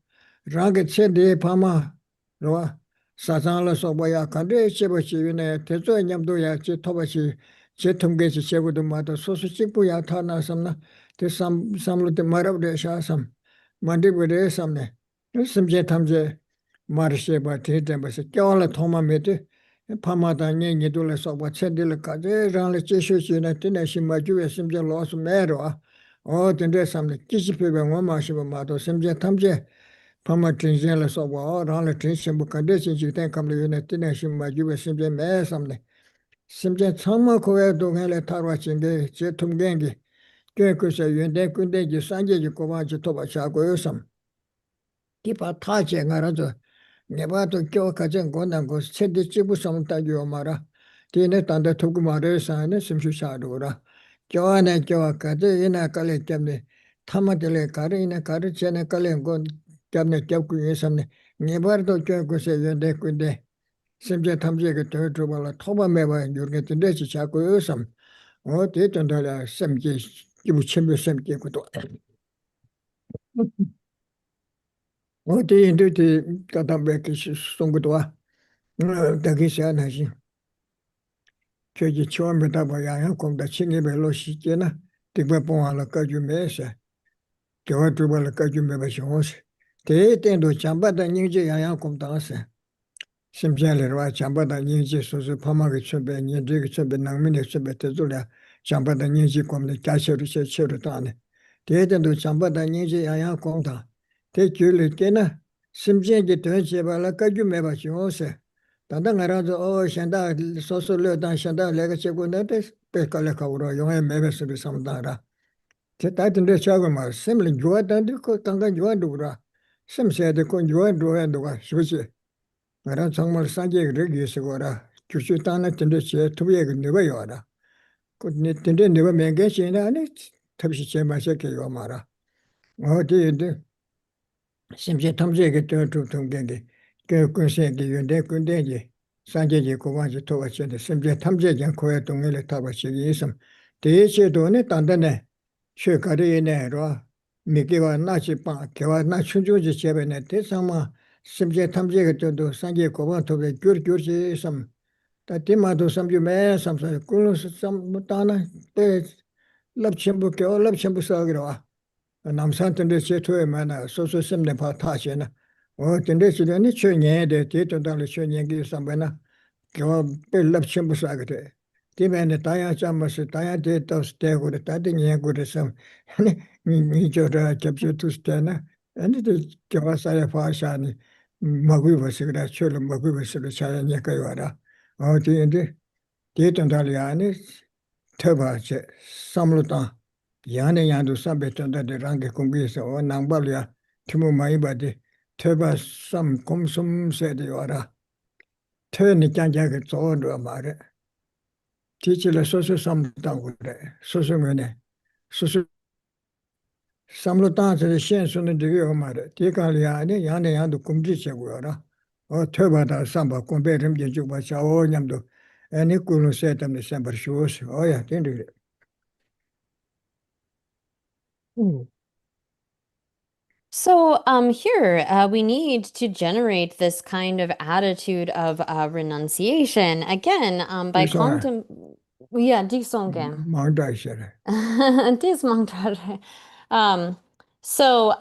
Ragged said de Pama Roa. Sazanla Sobaya Kande Chebachi, Tezo and Yamdoya, Chetobachi. Chetumgesi Chegudu Mata, Sosuchipuya Tana Samna, to some of the Marab de Shasam, Mandibu Samne, some Jetamje, Marsheba Titam, Kala Toma Mete, Pamata Nidula Soba Chendilla Kaze, Ranla Chishu, Natina Shimaju, Simja Loss Mero, or the some the Kishipi and Womashiba Mato, Simja Tamje, Pamatinzella Soba, or Ranla Tinshim Bukadesi, you think come to Natina Shimaju, Simja Mare Samne. Simja Tsama Koya Dongale Tarwachinde, Jetum Gengi, Kekusa, Yende Kunde, Sanje, Kovaji Toba Chagoyosam. Tipa Tachi Narazo, Nevato Kyo Kajan Gondango, Sedi Chibusam Tagiomara, Tine Tanda Tugumare San, Simshu Shadura, Joanna Joaka, Ina Kale Jamne, Tamatele Karina Karichana Kalengon, Jamne Jaku Samne, Nevardo Kyokusa, Yende Kunde. Simja Tamjaka Turtubala Toba Meva and you get the Desi Chakoyosam. Oh, they don't know Semji, you chimney Semji. Oh, they into the Katambeki Songudwa. The Gishan has you. Church Chombetaba come the Chingy Velocina, the Weapon la Kaju Mesa. Joatubala Kaju Mevashos. They tend to Chamba the Ninja Yakum Dancer. Simjali Ra Chambada Ninji Susu Pamaga Chube, Ninji Chube Namini Chube Tezula, Chambada Ninji come the Tasha Churutane. They didn't do Chambada Ninji Ayakonda. Take you Likena, 심지어게 되지발라 가주 매바 주어세 단다 나라도 샹다 소소르다 샹다 내가 제고는데 백깔레가 우로 용에 매베스를 삼다라 제 따든데 저거 말 심리 좋아단데 그 당간 좋아도라 심세데 건 좋아도가 쉬지 나라 정말 산게 그러기서거라 주주 땅에 든데 제 투비에 내가 그네 든데 내가 맹게시나 아니 탑시 제 마셔게 요 말아 어디인데 심지어 탐지에게 통경게 그 군세기 연대 군대지 산제지 고관지 토가치데 심지어 탐지에 고야 동일에 타바시기 있음 대체도네 단단해 최가리네로 미기와 나치빠 개와 나 춘주지 제베네 대상마 심지어 탐지에 저도 산제 고관 토베 귤귤지 있음 다티마도 삼주매 삼사 꿀스 삼무타나 때 럽침부께 럽침부서기로 남산던데 제토에 만나 소소심네 파타시나 근데 지련이 최년에 대통령의 최년기 삼배나 겨 벨럽 돼 디면에 다야 잠마스 다야 데이터 스테고를 다든 예고래서 아니 미저라 접수투스테나 아니 겨와사야 파샤니 먹으버스 그래 철을 먹으버스를 자연이니까 와라 어디인데 대통령이 아니 터바체 삼루다 야네 야도 삼베던데 랑게 공부해서 남발이야 티모 많이 받이 터바 삼 곰숨세데 와라 터니 짱짱게 좋은거 말해 뒤질러 소소 삼다고 그래 소소면에 소소 삼루다한테 현수는 되게 말해 뒤갈이야 아니 야네 야도 공부해서고라 터바다 삼바 공부를 좀 주고 샤오냠도 애니 꿀로 세담네 삼버쇼스 어야 된대 So here we need to generate this kind of attitude of renunciation again by 이송아 yeah, disongam. 망다이셔래 Dismantare. Um, so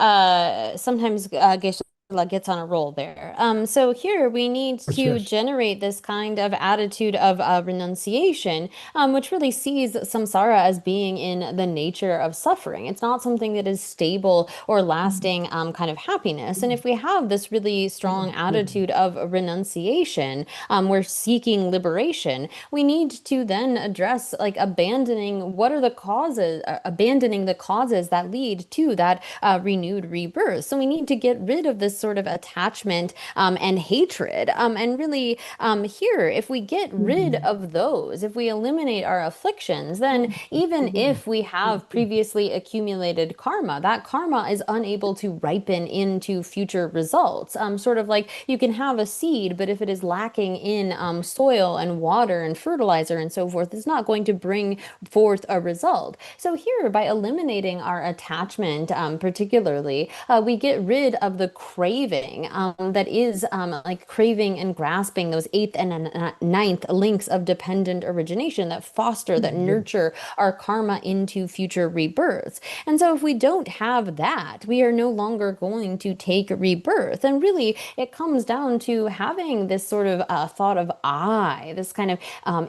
sometimes Geshe gets on a roll there. So here we need to 그렇지 generate this kind of attitude of renunciation, which really sees samsara as being in the nature of suffering. It's not something that is stable or lasting kind of happiness. And if we have this really strong attitude of renunciation, we're seeking liberation, we need to then address like abandoning what are the causes, abandoning the causes that lead to that renewed rebirth. So we need to get rid of this sort of attachment and hatred. And really, here, if we get rid of those, if we eliminate our afflictions, then even if we have previously accumulated karma, that karma is unable to ripen into future results. Sort of like you can have a seed, but if it is lacking in soil and water and fertilizer and so forth, it's not going to bring forth a result. So here, by eliminating our attachment, particularly, we get rid of the craving that is like craving and grasping those eighth and ninth links of dependent origination that foster, that nurture our karma into future rebirths. And so if we don't have that, we are no longer going to take rebirth. And really, it comes down to having this sort of thought of I, this kind of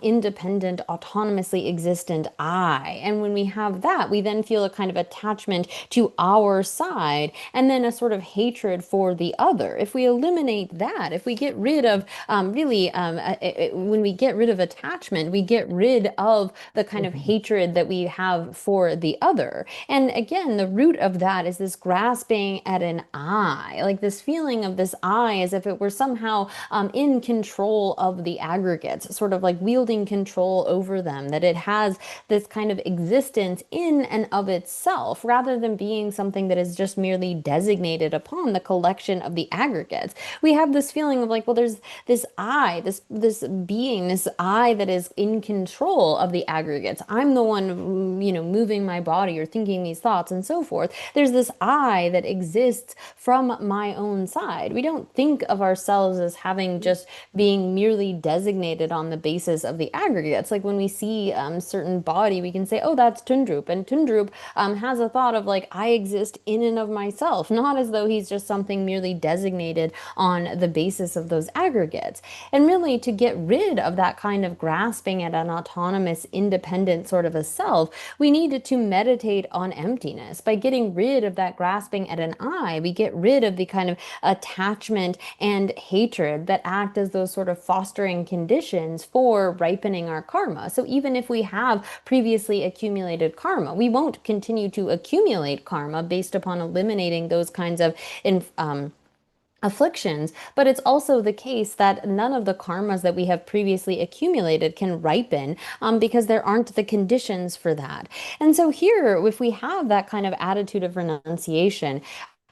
independent, autonomously existent I. And when we have that, we then feel a kind of attachment to our side and then a sort of hatred for the other. If we eliminate that, if we get rid of when we get rid of attachment, we get rid of the kind of hatred that we have for the other. And again, the root of that is this grasping at an I, like this feeling of this I as if it were somehow in control of the aggregates, sort of like wielding control over them, that it has this kind of existence in and of itself, rather than being something that is just merely designated upon the collection of the aggregates. We have this feeling of like, well, there's this I, this being, this I that is in control of the aggregates. I'm the one, moving my body or thinking these thoughts and so forth. There's this I that exists from my own side. We don't think of ourselves as having just being merely designated on the basis of the aggregates. Like when we see certain body, we can say, oh, that's Tundrup. And Tundrup has a thought of like, I exist in and of myself, not as though he's just something merely designated on the basis of those aggregates. And really, to get rid of that kind of grasping at an autonomous, independent sort of a self, we needed to meditate on emptiness. By getting rid of that grasping at an I, we get rid of the kind of attachment and hatred that act as those sort of fostering conditions for ripening our karma. So even if we have previously accumulated karma, we won't continue to accumulate karma based upon eliminating those kinds of afflictions, but it's also the case that none of the karmas that we have previously accumulated can ripen because there aren't the conditions for that. And so here, if we have that kind of attitude of renunciation,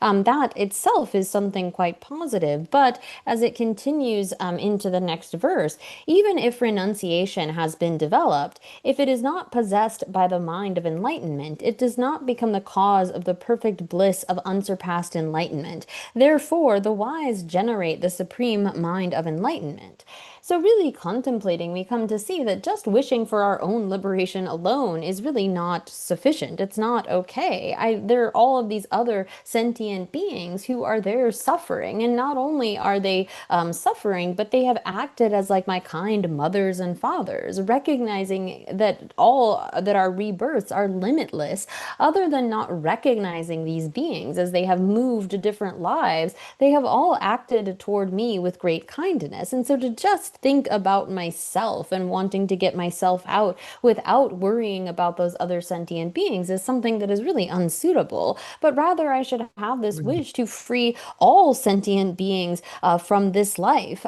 that itself is something quite positive. But as it continues into the next verse, even if renunciation has been developed, if it is not possessed by the mind of enlightenment, it does not become the cause of the perfect bliss of unsurpassed enlightenment. Therefore, the wise generate the supreme mind of enlightenment. So really contemplating, we come to see that just wishing for our own liberation alone is really not sufficient. It's not okay. There are all of these other sentient beings who are there suffering, and not only are they suffering, but they have acted as like my kind mothers and fathers, recognizing that our rebirths are limitless. Other than not recognizing these beings as they have moved different lives, they have all acted toward me with great kindness. And so to just think about myself and wanting to get myself out without worrying about those other sentient beings is something that is really unsuitable. But rather, I should have this wish to free all sentient beings from this life.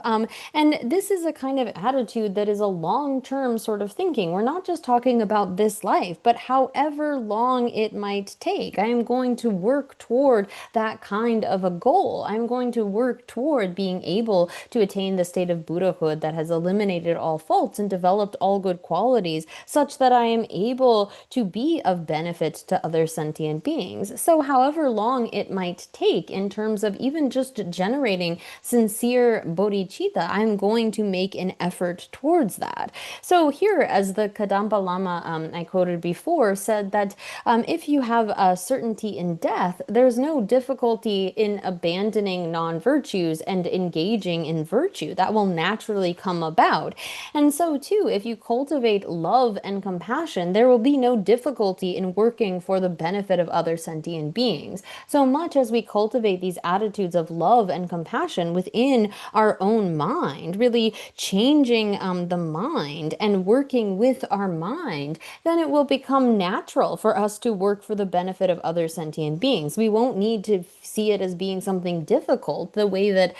And this is a kind of attitude that is a long-term sort of thinking. We're not just talking about this life, but however long it might take. I am going to work toward that kind of a goal. I'm going to work toward being able to attain the state of Buddhahood that has eliminated all faults and developed all good qualities, such that I am able to be of benefit to other sentient beings. So however long it might take in terms of even just generating sincere bodhicitta, I'm going to make an effort towards that. So here, as the Kadampa Lama I quoted before said that if you have a certainty in death, there's no difficulty in abandoning non-virtues and engaging in virtue. That will naturally come about. And so too, if you cultivate love and compassion, there will be no difficulty in working for the benefit of other sentient beings. So much as we cultivate these attitudes of love and compassion within our own mind, really changing the mind and working with our mind, then it will become natural for us to work for the benefit of other sentient beings. We won't need to see it as being something difficult the way that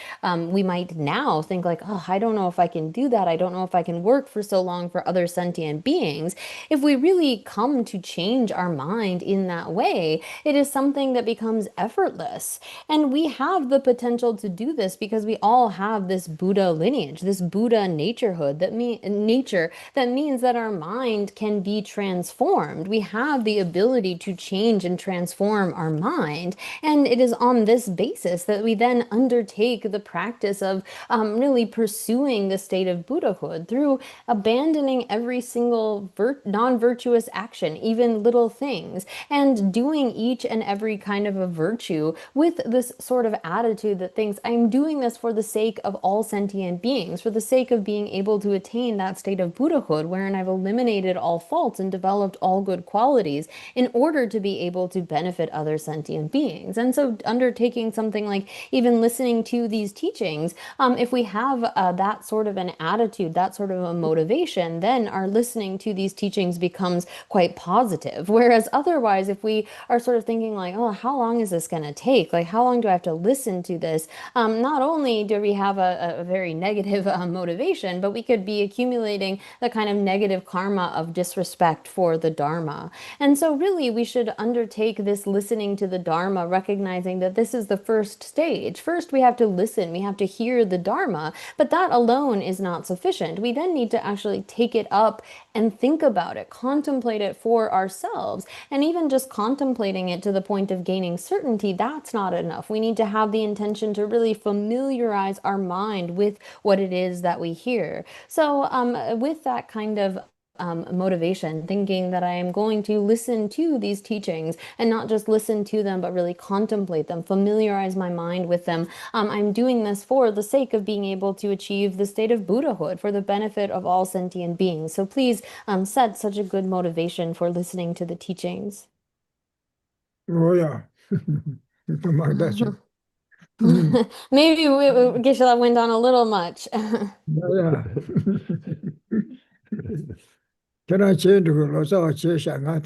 we might now think like, oh, I don't know if I can do that. I don't know if I can work for so long for other sentient beings. If we really come to change our mind in that way, it is something that becomes effortless. And we have the potential to do this because we all have this Buddha lineage, this Buddha naturehood nature that means that our mind can be transformed. We have the ability to change and transform our mind. And it is on this basis that we then undertake the practice of really pursuing the state of Buddhahood through abandoning every single non-virtuous action, even little things, and doing each and every kind of a virtue with this sort of attitude that thinks, I'm doing this for the sake of all sentient beings, for the sake of being able to attain that state of Buddhahood, wherein I've eliminated all faults and developed all good qualities in order to be able to benefit other sentient beings. And so undertaking something like even listening to these teachings, if we have that sort of an attitude, that sort of a motivation, then our listening to these teachings becomes quite positive. Whereas otherwise, if we are sort of thinking like, oh, how long is this going to take? Like, how long do I have to listen to this? Not only do we have a very negative motivation, but we could be accumulating the kind of negative karma of disrespect for the Dharma. And so really, we should undertake this listening to the Dharma, recognizing that this is the first stage. First, we have to listen. We have to hear the Dharma, but that alone is not sufficient. We then need to actually take it up and think about it, contemplate it for ourselves. And even just contemplating it to the point of gaining certainty, that's not enough. We need to have the intention to really familiarize our mind with what it is that we hear. So with that kind of motivation, thinking that I am going to listen to these teachings and not just listen to them, but really contemplate them, familiarize my mind with them. I'm doing this for the sake of being able to achieve the state of Buddhahood for the benefit of all sentient beings. So please set such a good motivation for listening to the teachings. 뭐야? 또 막다시. Maybe Geshe went on a little much. 뭐야? 저랑 제도 로서 제시가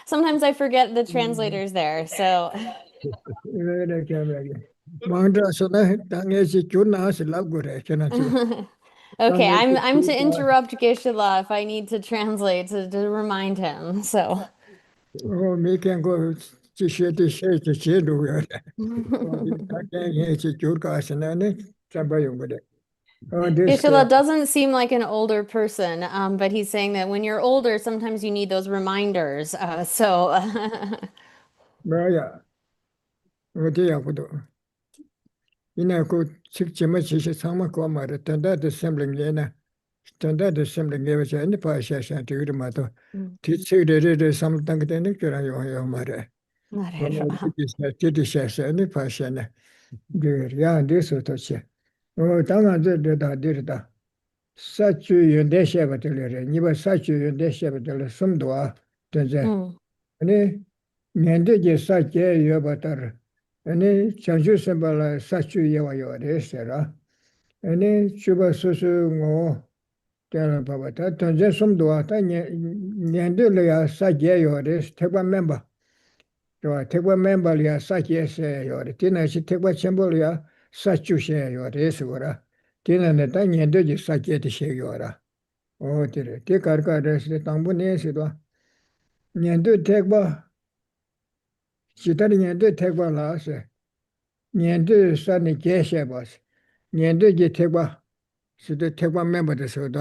Sometimes I forget the translators there, so. 이렇게 하면 망자서는 당에서 존나서 라고래 저는 지금 Okay, 당에서 I'm to interrupt Geshe-la if I need to translate to remind him. So. 미ken 거 지시도 쉐도 제도야. 당에 조가서는 잡아요 그래. this Geshe-la doesn't seem like an older person, but he's saying that when you're older, sometimes you need those reminders. So. 뭐야? 어디야고도 이나 그 직접 지시 상만 거 말에 단다도 셈링이나 단다도 셈링이 아니 파샤샤 되기마도 뒤치레레 삼당 되는 거라요 말에 디디샤샤니 파샤네 그야 데서도치 당한 저다 데르다 사주 연대셔버들레 니바 사주 연대셔버들 숨도와 되제 아니 년대제 사제 여버터 아니 장주선발 사주 예와요 레세라 아니 주바소수고 때는 봐봐다 던제 숨도와 다 년대려야 사제요 레스 태관 멤버 저 태관 멤버리아 사제세요 티나시 태관 챔벌이야 사주세요 레스고라 티나네 다 년대제 사제되세요라 어디래 대가르가레스 당분에서도 년대 태관 지다리 년대 태관라세 년대 산이 계셔봐서 년대제 태관 시대 태관 멤버들서도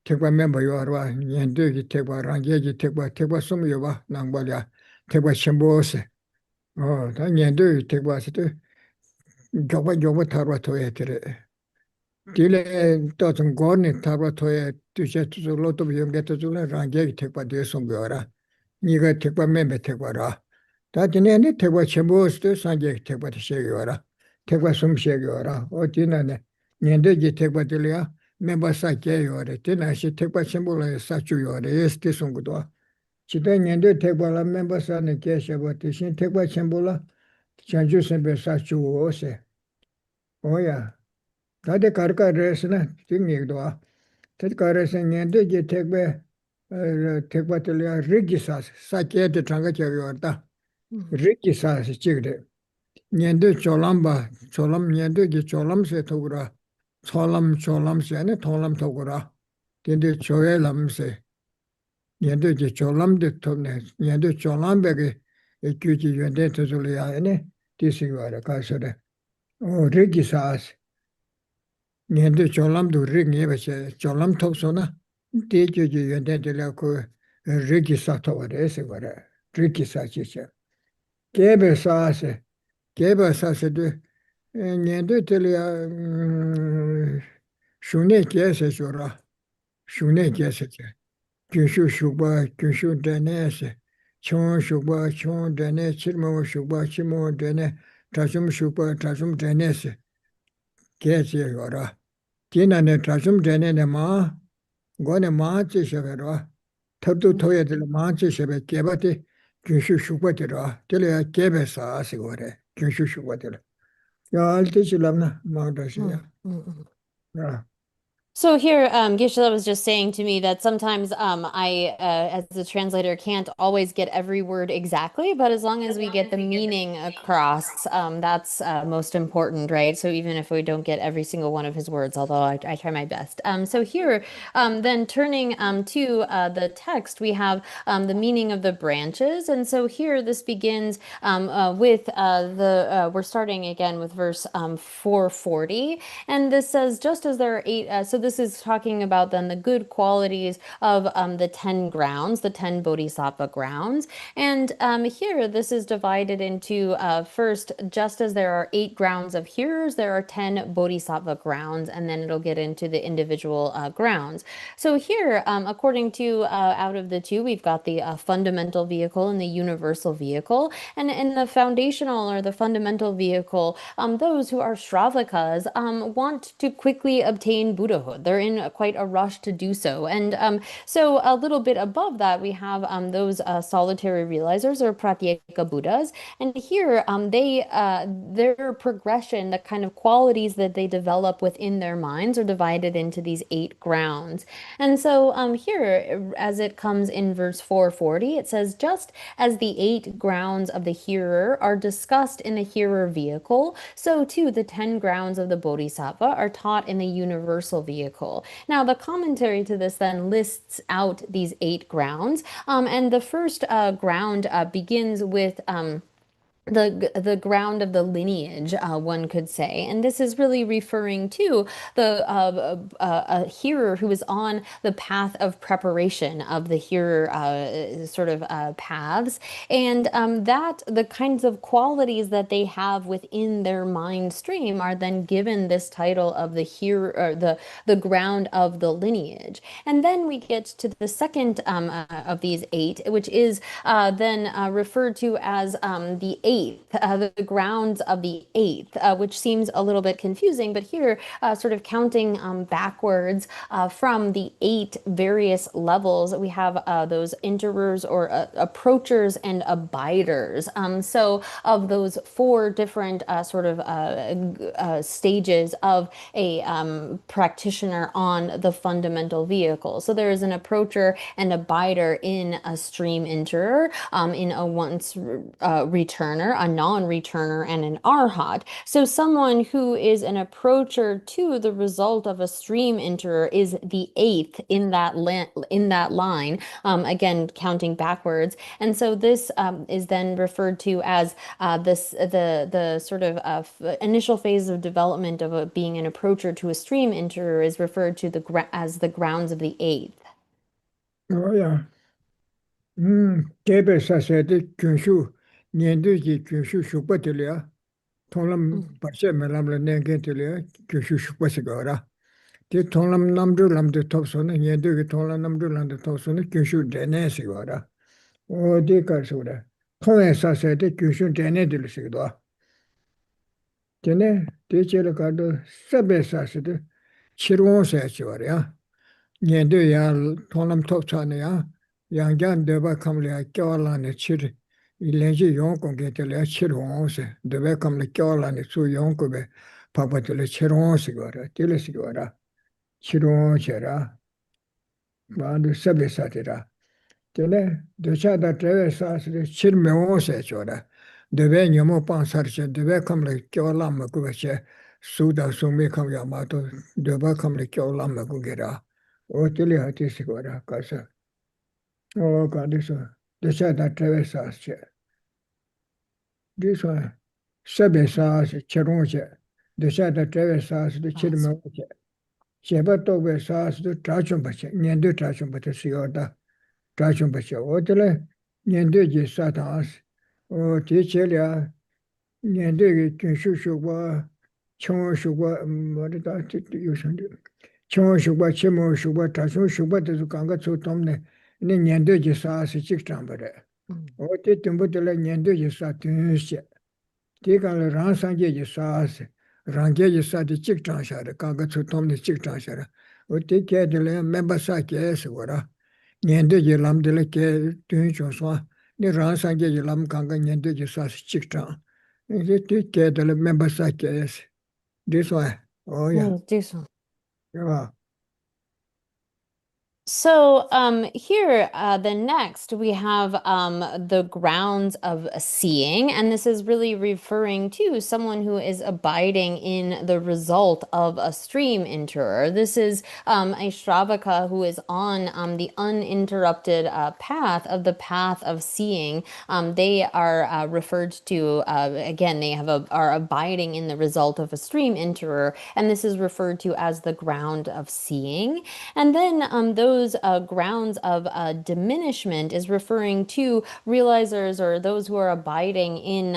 태관 멤버 요하러 년대기 태관 랑게기 태관 숨여봐 낭발이야 태관 첨보세 다 년대 태관시도 조바 타러 토에 그래 딜레 또좀 고니 타러 토에 뒤셔도 로또 비용게도 줄래 랑게기 태관 뒤에 숨겨라 니가 태관 멤버 태관라 다지네니 태관 첨보스도 상게 태관 시켜요라 태관 숨쉬어요라 어디나네 년대기 태관들이야 멤버 사케요래 테나시 태관 첨보를 사주요래 에스티 송구도 지대 년대 태관라 멤버 사네 계셔버티 신 태관 첨보라 장주선배 사주오세 오야 다데 가르카레스나 띵니도아 테카레스 년대기 태관 태관들이야 리기사스 사케데 장가져요다 리기사스 지그데 년대 졸람바 졸람 년대기 졸람세 토구라 졸람세네 통람 토구라 근데 조엘람세 년대기 졸람데 토네 년대 졸람베게 규지 연대 토줄이야네 디시와라 가서데 리기사스 년대 졸람도 리니베세 졸람 톱소나 대규지 연대들하고 리기사 토와레세 거라 리기사지세 개베사세 개베사세도 년도 들이야 슈네 계세죠라 슈네 계세죠 규슈 슈바 규슈 데네세 총 슈바 총 데네 칠모 슈바 칠모 데네 다줌 슈바 다줌 데네세 계세요라 지난해 다줌 데네네 마 고네 마치셔베라 탑도 토야들 마치셔베 개바티 규슈 슈바데라 들이야 개베사세고래 규슈 슈바데라 야, 알테실람나 마다시야. 야. So here, Geshe was just saying to me that sometimes I, as the translator, can't always get every word exactly, but as long as we get the meaning across, that's most important, right? So even if we don't get every single one of his words, although I try my best. So here, then turning to the text, we have the meaning of the branches. And so here, this begins with we're starting again with verse 440. And this says, just as there are eight, so this is talking about then the good qualities of the 10 grounds, the 10 bodhisattva grounds. And here, this is divided into first, just as there are 8 grounds of hearers, there are 10 bodhisattva grounds, and then it'll get into the individual grounds. So here, according to out of the two, we've got the fundamental vehicle and the universal vehicle. And in the foundational or the fundamental vehicle, those who are Shravakas want to quickly obtain Buddhahood. They're in quite a rush to do so. And so a little bit above that, we have those solitary realizers or pratyeka Buddhas. And here, their progression, the kind of qualities that they develop within their minds are divided into these 8 grounds. And so here, as it comes in verse 440, it says, just as the 8 grounds of the hearer are discussed in the hearer vehicle, so too the 10 grounds of the bodhisattva are taught in the universal vehicle. Now, the commentary to this then lists out these 8 grounds, and the first ground begins with the ground of the lineage, one could say. And this is really referring to the hearer who is on the path of preparation of the hearer paths, and that the kinds of qualities that they have within their mind stream are then given this title of the hearer, or the ground of the lineage. And then we get to the second of these 8, which is then referred to as the 8th, the grounds of the 8th, which seems a little bit confusing, but here sort of counting backwards from the 8 various levels, we have those enterers or approachers and abiders. So of those 4 different stages of a practitioner on the fundamental vehicle. So there is an approacher and abider in a stream enterer, in a once returner, a non-returner, and an arhat. So someone who is an approacher to the result of a stream enterer is the 8th in that line, again counting backwards. And so this is then referred to as the sort of initial phase of development of being an approacher to a stream enterer is referred to as the grounds of the 8th. Oh, yeah. Kebe sasede kyunshu nyendu ji kyunshu shukpa tiliya thonglam parshe melamla nengen tiliya kyunshu shukpa sigara. Ti thonglam namdru lamde topsona nyendu ki thonglam namdru lamde topsona kyunshu dene sigara. O di karsura. Thongye sasede kyunshu dene tili sigara. Tene ti chela kardo sabe sasede chirwon saya chiwara. Nyendu ya thonglam topsana ya 양장 데바 컴리아 껴라네 치르 일렌지 용공게텔에 치르온세 데베 컴리 껴라네 수 용고베 바바텔에 치르온시거라 텔레시거라 치르온체라 마도 세베사테라 텔레 데차다 트레사스리 치르메온세 줘라 데베 녀모 판사르체 데베 컴리 껴라마 고베체 수다 소메 컴야마도 데바 컴리 껴라마 고게라 오텔레 하티시거라 가서 Oh God, this one. This is that traverse. This one. Sabe saas, cheronche. This is that traverse, the chirmoche. Shebato saas, the trachumbache. Nyendu trachumbache, siota. Trachumbache. Otele, nyendu satas. Oh, teachelia. Nyendu kinshu shuba. Chon shuba. What did I use? Chon shuba, chimo shuba, trachum shuba, the Ganga Sotomne. Nyendu ji saa si chik chambare. O te tumbu tila nyendu ji saa tunsi. Ti kaala rang sangye ji saa si. Rangye ji saa di chik chanshara. Kanga tsu tomni chik chanshara. O te kye tila memba saa kye si wara. Nyendu ji lam tila kye tun chung swa. Ni rang sangye ji lam kanga nyendu ji saa si chik chang. Ti kye tila memba saa kye si. This one. Oh yeah. This one. Yeah. So here, then next we have the grounds of seeing, and this is really referring to someone who is abiding in the result of a stream enterer. This is a Shravaka who is on the uninterrupted path of seeing. They are referred to again. They are abiding in the result of a stream enterer, and this is referred to as the ground of seeing. And then those grounds of diminishment is referring to realizers or those who are abiding in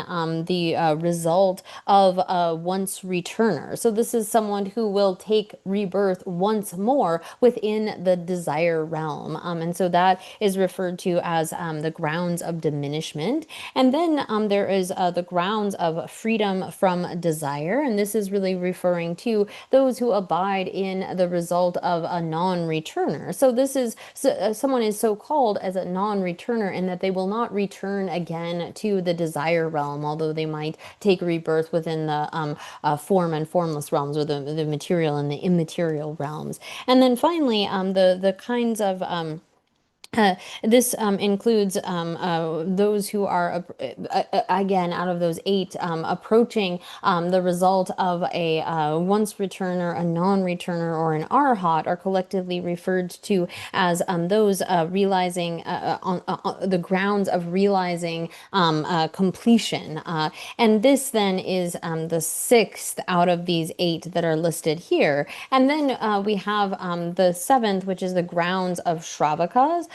the result of a once returner. So this is someone who will take rebirth once more within the desire realm. And so that is referred to as the grounds of diminishment. And then there is the grounds of freedom from desire. And this is really referring to those who abide in the result of a non-returner. So this is someone is so called as a non-returner in that they will not return again to the desire realm, although they might take rebirth within the form and formless realms, or the material and the immaterial realms. And then finally, the kinds of this includes those who are, again, out of those 8, approaching the result of a once returner, a non-returner, or an arhat, are collectively referred to as those realizing on the grounds of realizing completion. And this then is the 6th out of these 8 that are listed here. And then we have the 7th, which is the grounds of Shravakas,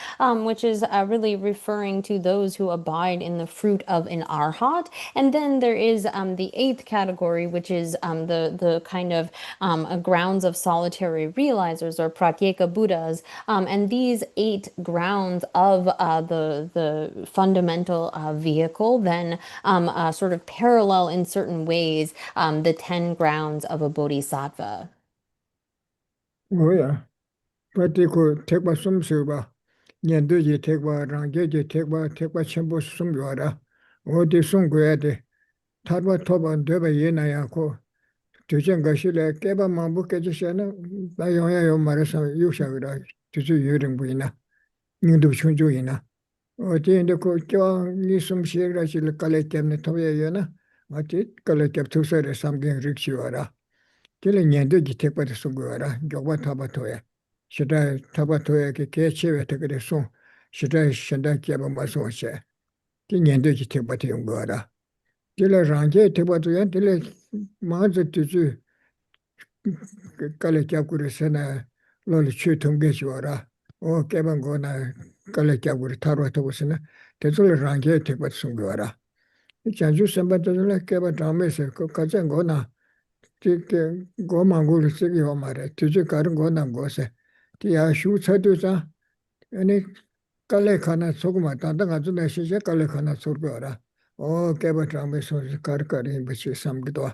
which is really referring to those who abide in the fruit of an arhat. And then there is the 8th category, which is the kind of grounds of solitary realizers, or pratyeka Buddhas. And these 8 grounds of the fundamental vehicle then sort of parallel in certain ways the 10 grounds of a bodhisattva. 뭐야? 바티고 택바 숨쉬어봐. 년도지 택바 랑게지 택바 첨부 숨겨라. 어디 숨겨야 돼? 타바 토바 되바 예나야고 주전 것이래 깨바 망부 깨지셔는 나 영야요 말해서 유샤그라 주주 요령 부이나 님도 충주이나 어디 인데 그저 숨쉬어라실 깔래 때문에 토야요나 어디 깔래 때 투서에 삼경 릭시와라. Kili nyandu ji tekpa de sungu wara, gyogwa taba toya. Shida taba toya ki kaya chewe teka de sung, shida shanda kyaba ma sung she. Ki nyandu ji tekpa de yungu wara. Kili rangye tekpa toya, kili maanzu tuzu kala kyabkuri sana loli chu tungge chi wara. O kyaba ngo na kala kyabkuri tarwa togo sana, tezuli rangye tekpa de sungu wara. Chanchu samba tezuli kyaba dhamme se, kacha ngo na 그 고망고를 쓰기 말해. 뒤에 가는 거난 것에. 뒤야 슈차도자. 아니 깔래 가나 소금아 단단 아주 내 시제 깔래 가나 소르거라. 깨버트람에서 가르가리 비치 삼기도.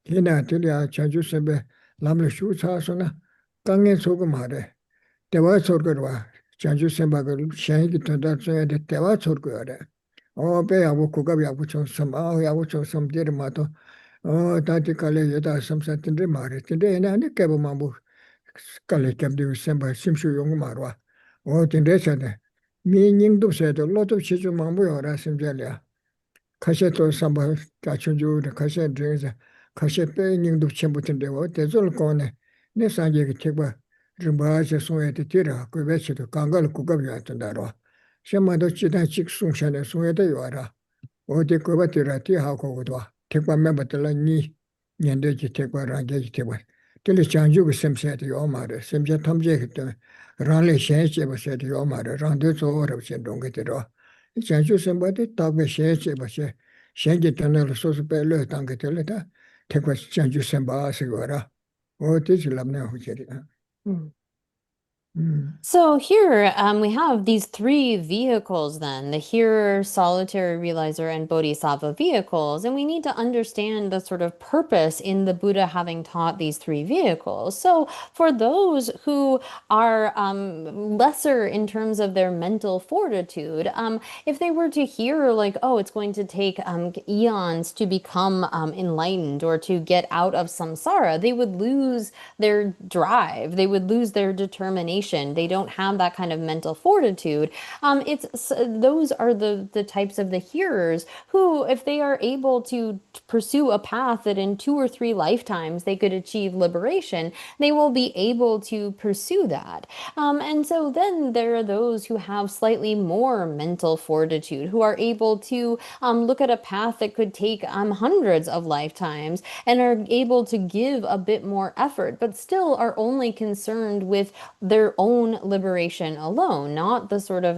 히나 뒤야 자주세베 남을 슈차서나 강에 소금 하래. 대화 소르거라. 자주세바를 샤이기 터다서야 대화 소르거라. 배하고 고갑이하고 좀 섬아하고 좀 섬들이 마도 다티 칼레 여다 섬사tin데 말해. 근데 얘네 깨보 마부 칼레 캡디 semba 심슈 용고 말와. 근데서네 미닝도 세도 로도 시주 마부여라 심절이야. 카셰토 삼바 가춘주 카셰 드레자 카셰 빼닝도 첨부인데 대절 거네. 내 상계기 책바 르바제 소에데 티라 그 외치도 강갈 국가비 왔던다로. 셔마도 지다 직송샤네 소에데 요라. 어디 거바티라티 하고도 택바 멤버들라 니 년대지 택바 랑게지 택바 텔레 장주고 셈세도 요마르 셈제 탐제했던 랑레 셰제버세도 요마르 랑데 조어럽세 동게들어 장주 셈바데 답에 셰제버세 셰게 터널 소스벨로 당게들다 택바 장주 셈바스고라 어디지 람네 후제리나 So here we have these 3 vehicles then, the hearer, solitary realizer, and bodhisattva vehicles. And we need to understand the sort of purpose in the Buddha having taught these 3 vehicles. So for those who are lesser in terms of their mental fortitude, if they were to hear like, oh, it's going to take eons to become enlightened or to get out of samsara, they would lose their drive, they would lose their determination liberation, they don't have that kind of mental fortitude. Those are the types of the hearers who, if they are able to pursue a path that in 2 or 3 lifetimes they could achieve liberation, they will be able to pursue that. And so then there are those who have slightly more mental fortitude, who are able to look at a path that could take hundreds of lifetimes and are able to give a bit more effort, but still are only concerned with their own liberation alone, not the sort of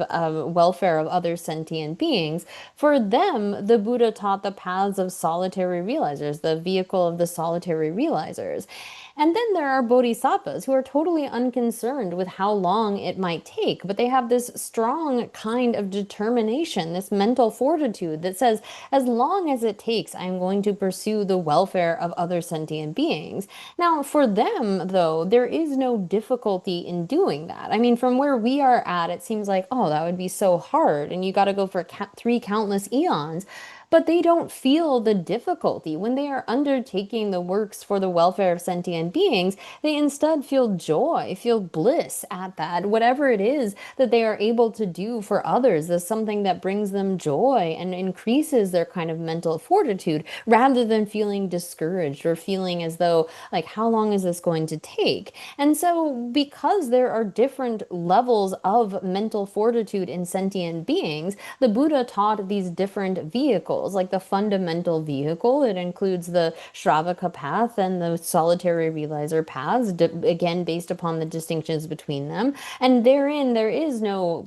welfare of other sentient beings. For them, the Buddha taught the paths of solitary realizers, the vehicle of the solitary realizers. And then there are bodhisattvas who are totally unconcerned with how long it might take, but they have this strong kind of determination, this mental fortitude that says, as long as it takes, I'm going to pursue the welfare of other sentient beings. Now, for them, though, there is no difficulty in doing that. I mean, from where we are at, it seems like, oh, that would be so hard, and you got to go for 3 countless eons. But they don't feel the difficulty when they are undertaking the works for the welfare of sentient beings. They instead feel joy, feel bliss at that. Whatever it is that they are able to do for others is something that brings them joy and increases their kind of mental fortitude, rather than feeling discouraged or feeling as though, like, how long is this going to take? And so, because there are different levels of mental fortitude in sentient beings, the Buddha taught these different vehicles, like the fundamental vehicle. It includes the Shravaka path and the solitary realizer paths, again, based upon the distinctions between them. And therein, there is no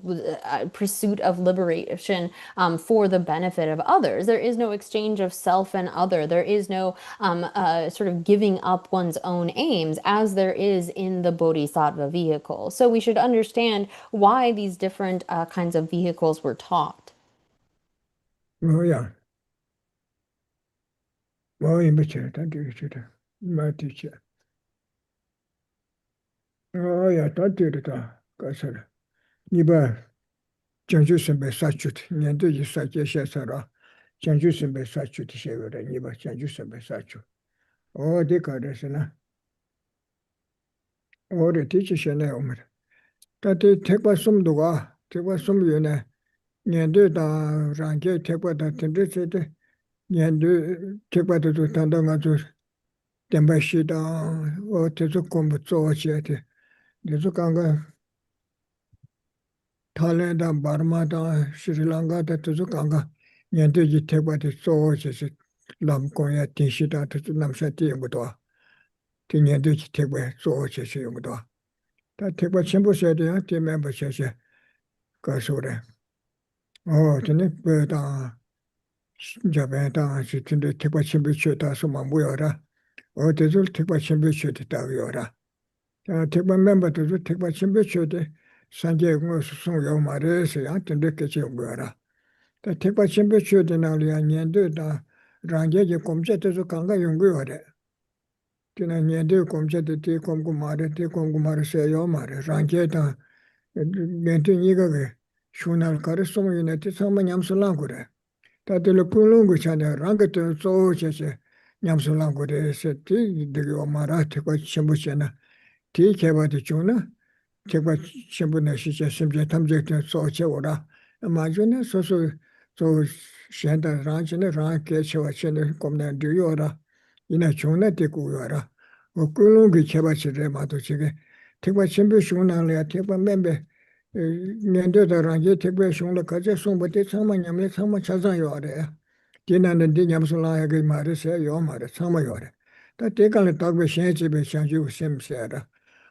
pursuit of liberation for the benefit of others. There is no exchange of self and other. There is no sort of giving up one's own aims, as there is in the Bodhisattva vehicle. So we should understand why these different kinds of vehicles were taught. Oh, yeah. Oh, in between, thank you, teacher. My teacher. Oh, yeah, don't do that. Kasara. Niba, Janju Simbe Sachut, Nyandu Yisaja Shasara, Janju Simbe Sachut, Shevera, Niba, Janju Simbe Sachu. Oh, the Kadasana. Oh, the teacher Shana Omer. That they take what some doa, take what some yuna, Nyandu da Ranke, take what that tended, Nyandu, take what to Tandanga, Dembashida, or Tezukum, Zoachete. Tezukanga, Thailand, Burma, Sri Lanka, Tezukanga, Yandu Tebati Zoachis, Lam Koya, Tishida, Namshati, Yamudua, Tinyandu Tebe, Zoachis, Yamudua. That Teba Chimbo said, the member says, Gasore. Oh, the Nipper, Japan, sitting the Teba Chimbo Cheta, Sumamuera, or the Zul Teba Chimbo Cheta, Taviora. Take one member to take what Chimbo Cheta. Sanjay was so young, Mares, and look at your brother. The take what Chimbo Cheta now, and Yandu, Ranja, Comjet to Kanga Yungu. Tina Yandu Comjet to take Comgumare, take Comgumare, say Yomare, Ranja, Benton Yiga, Shunal Karisum United, some Yamsulangure. That the Lukulungu Chana, Rangato, so Yamsulangure said, the Yomara, take what Chimbo Chena, take about the Chuna. Tekwa shimbu na shiche simche tamze soche ora. Majune so shenda ranjine rang ke chewa chene komna duyo ora. Ina chungna teku ora. Okulungi cheba chire mato chige. Tekwa shimbu shungna lea tekwa membe. Nende da rangye tekwa shungla kaje sungpa te tsangma nyamle tsangma chazan yo ora. Dina nende nyamsu laya ge mare se yo mare tsangma yo ora. Ta tekale takwe shen chibe shangju sim se ora.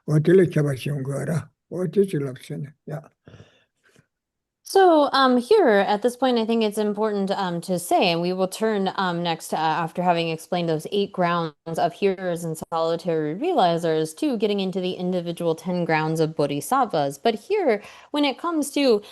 Otile chaba shungara. Yeah. So here at this point, I think it's important to say, and we will turn next after having explained those 8 grounds of hearers and solitary realizers to getting into the individual 10 grounds of bodhisattvas. But here, when it comes to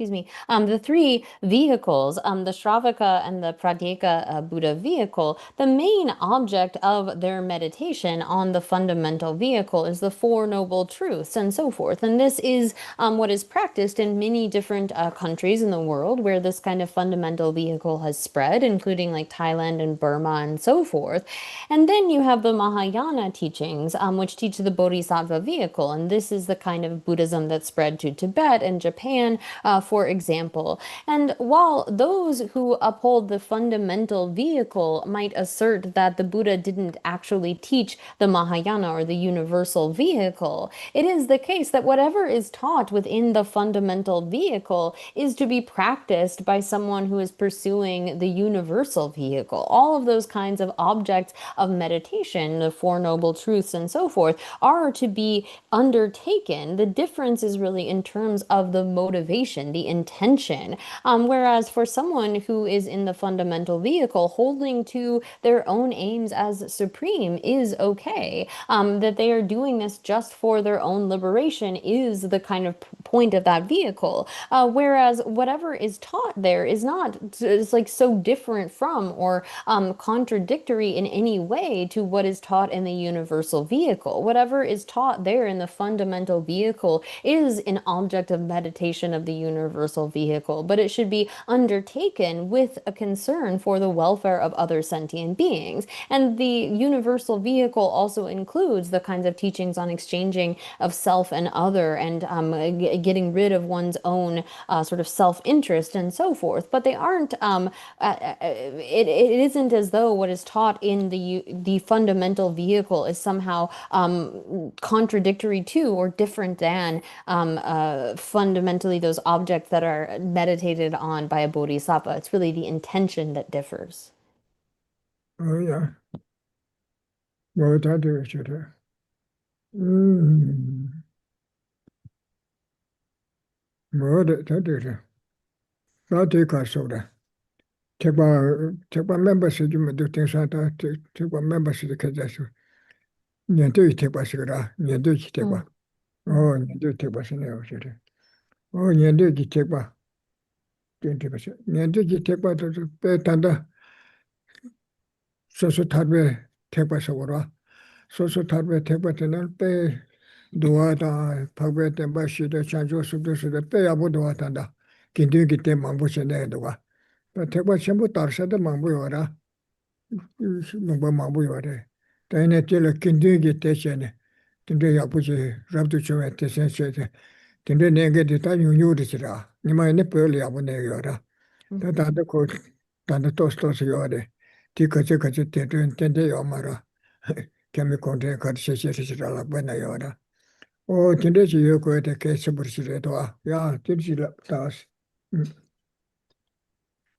excuse me, the three vehicles, the Shravaka and the Pratyeka Buddha vehicle, the main object of their meditation on the fundamental vehicle is the Four Noble Truths and so forth. And this is what is practiced in many different countries in the world where this kind of fundamental vehicle has spread, including like Thailand and Burma and so forth. And then you have the Mahayana teachings, which teach the Bodhisattva vehicle. And this is the kind of Buddhism that spread to Tibet and Japan, for example. And while those who uphold the fundamental vehicle might assert that the Buddha didn't actually teach the Mahayana or the universal vehicle, it is the case that whatever is taught within the fundamental vehicle is to be practiced by someone who is pursuing the universal vehicle. All of those kinds of objects of meditation, the Four Noble Truths and so forth, are to be undertaken. The difference is really in terms of the motivation, the intention. Whereas for someone who is in the fundamental vehicle, holding to their own aims as supreme is okay. That they are doing this just for their own liberation is the kind of point of that vehicle. Whereas whatever is taught there is not, it's like so different from or contradictory in any way to what is taught in the universal vehicle. Whatever is taught there in the fundamental vehicle is an object of meditation of the universal vehicle, but it should be undertaken with a concern for the welfare of other sentient beings. And the universal vehicle also includes the kinds of teachings on exchanging of self and other and getting rid of one's own sort of self-interest and so forth. But they aren't, it isn't as though what is taught in the fundamental vehicle is somehow contradictory to or different than fundamentally those objects that are meditated on by a bodhisattva. It's really the intention that differs. Oh, yeah. 뭐 다들 저래. 뭐래 다들. 나도 가서라. 제가 멤버십 좀 등산다. 제가 멤버십 가져서. 년도 이태바시라. 년도 이태바. 년도 이태바시네요, 저래. 년도 이태바. 이태바시. 년도 이태바도 빼단다. 소소 타베 태바서라. 소소 타베 태바테는 빼 도와다 파베 템바시데 찬조스도스데 빼야보 도와단다. 긴딩기 때 망보셔내도가. 태바 전부 따르셔도 망보여라. 뭐 망보여래. 다이네 텔 긴딩기 때셔네. 근데 야부지 rab도 줘야 때셔셔데. 근데 내게 됐다 유유리지라. 니마네 뻘이 아보내요라. 다다도 고 다도 토스토스요래. 디커제 거제 때는 텐데요 말아. 케미콘데 거시시시라라 보내요라. 근데 지요 거에 대해서 버시래도 야, 들지라 다스.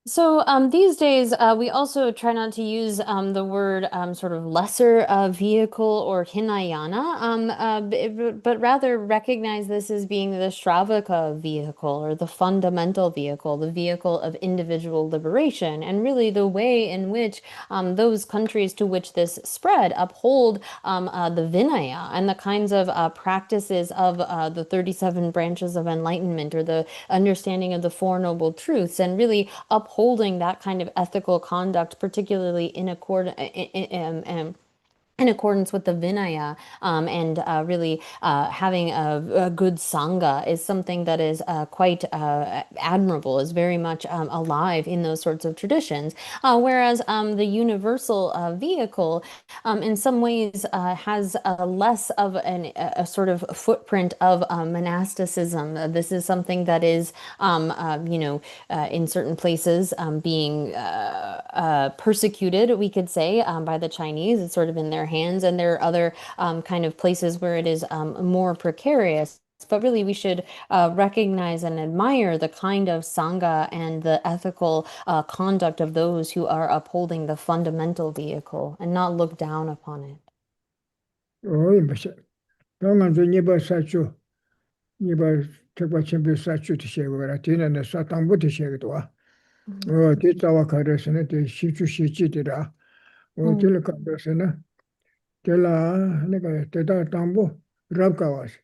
So these days, we also try not to use the word sort of lesser vehicle or Hinayana, but rather recognize this as being the Shravaka vehicle or the fundamental vehicle, the vehicle of individual liberation, and really the way in which those countries to which this spread uphold the Vinaya and the kinds of practices of the 37 branches of enlightenment or the understanding of the Four Noble Truths, and really upholding that kind of ethical conduct, particularly in accordance with the Vinaya, and really having a good Sangha is something that is quite admirable, is very much alive in those sorts of traditions. Whereas the universal vehicle, in some ways, has less of a sort of footprint of monasticism. This is something that is, in certain places being persecuted, we could say, by the Chinese. It's sort of in their hands, and there are other kind of places where it is more precarious. But really, we should recognize and admire the kind of Sangha and the ethical conduct of those who are upholding the fundamental vehicle and not look down upon it. 맞아. 당한테 니바 사주. 니바 특별 챔피언 사주 티셔거라. 뒤는 사탕부 티셔거도 와. 뒤따와 가르스네 대 시주시지더라. 뒤를 가르스네. 결라 내가 대다 당부 랍가와스.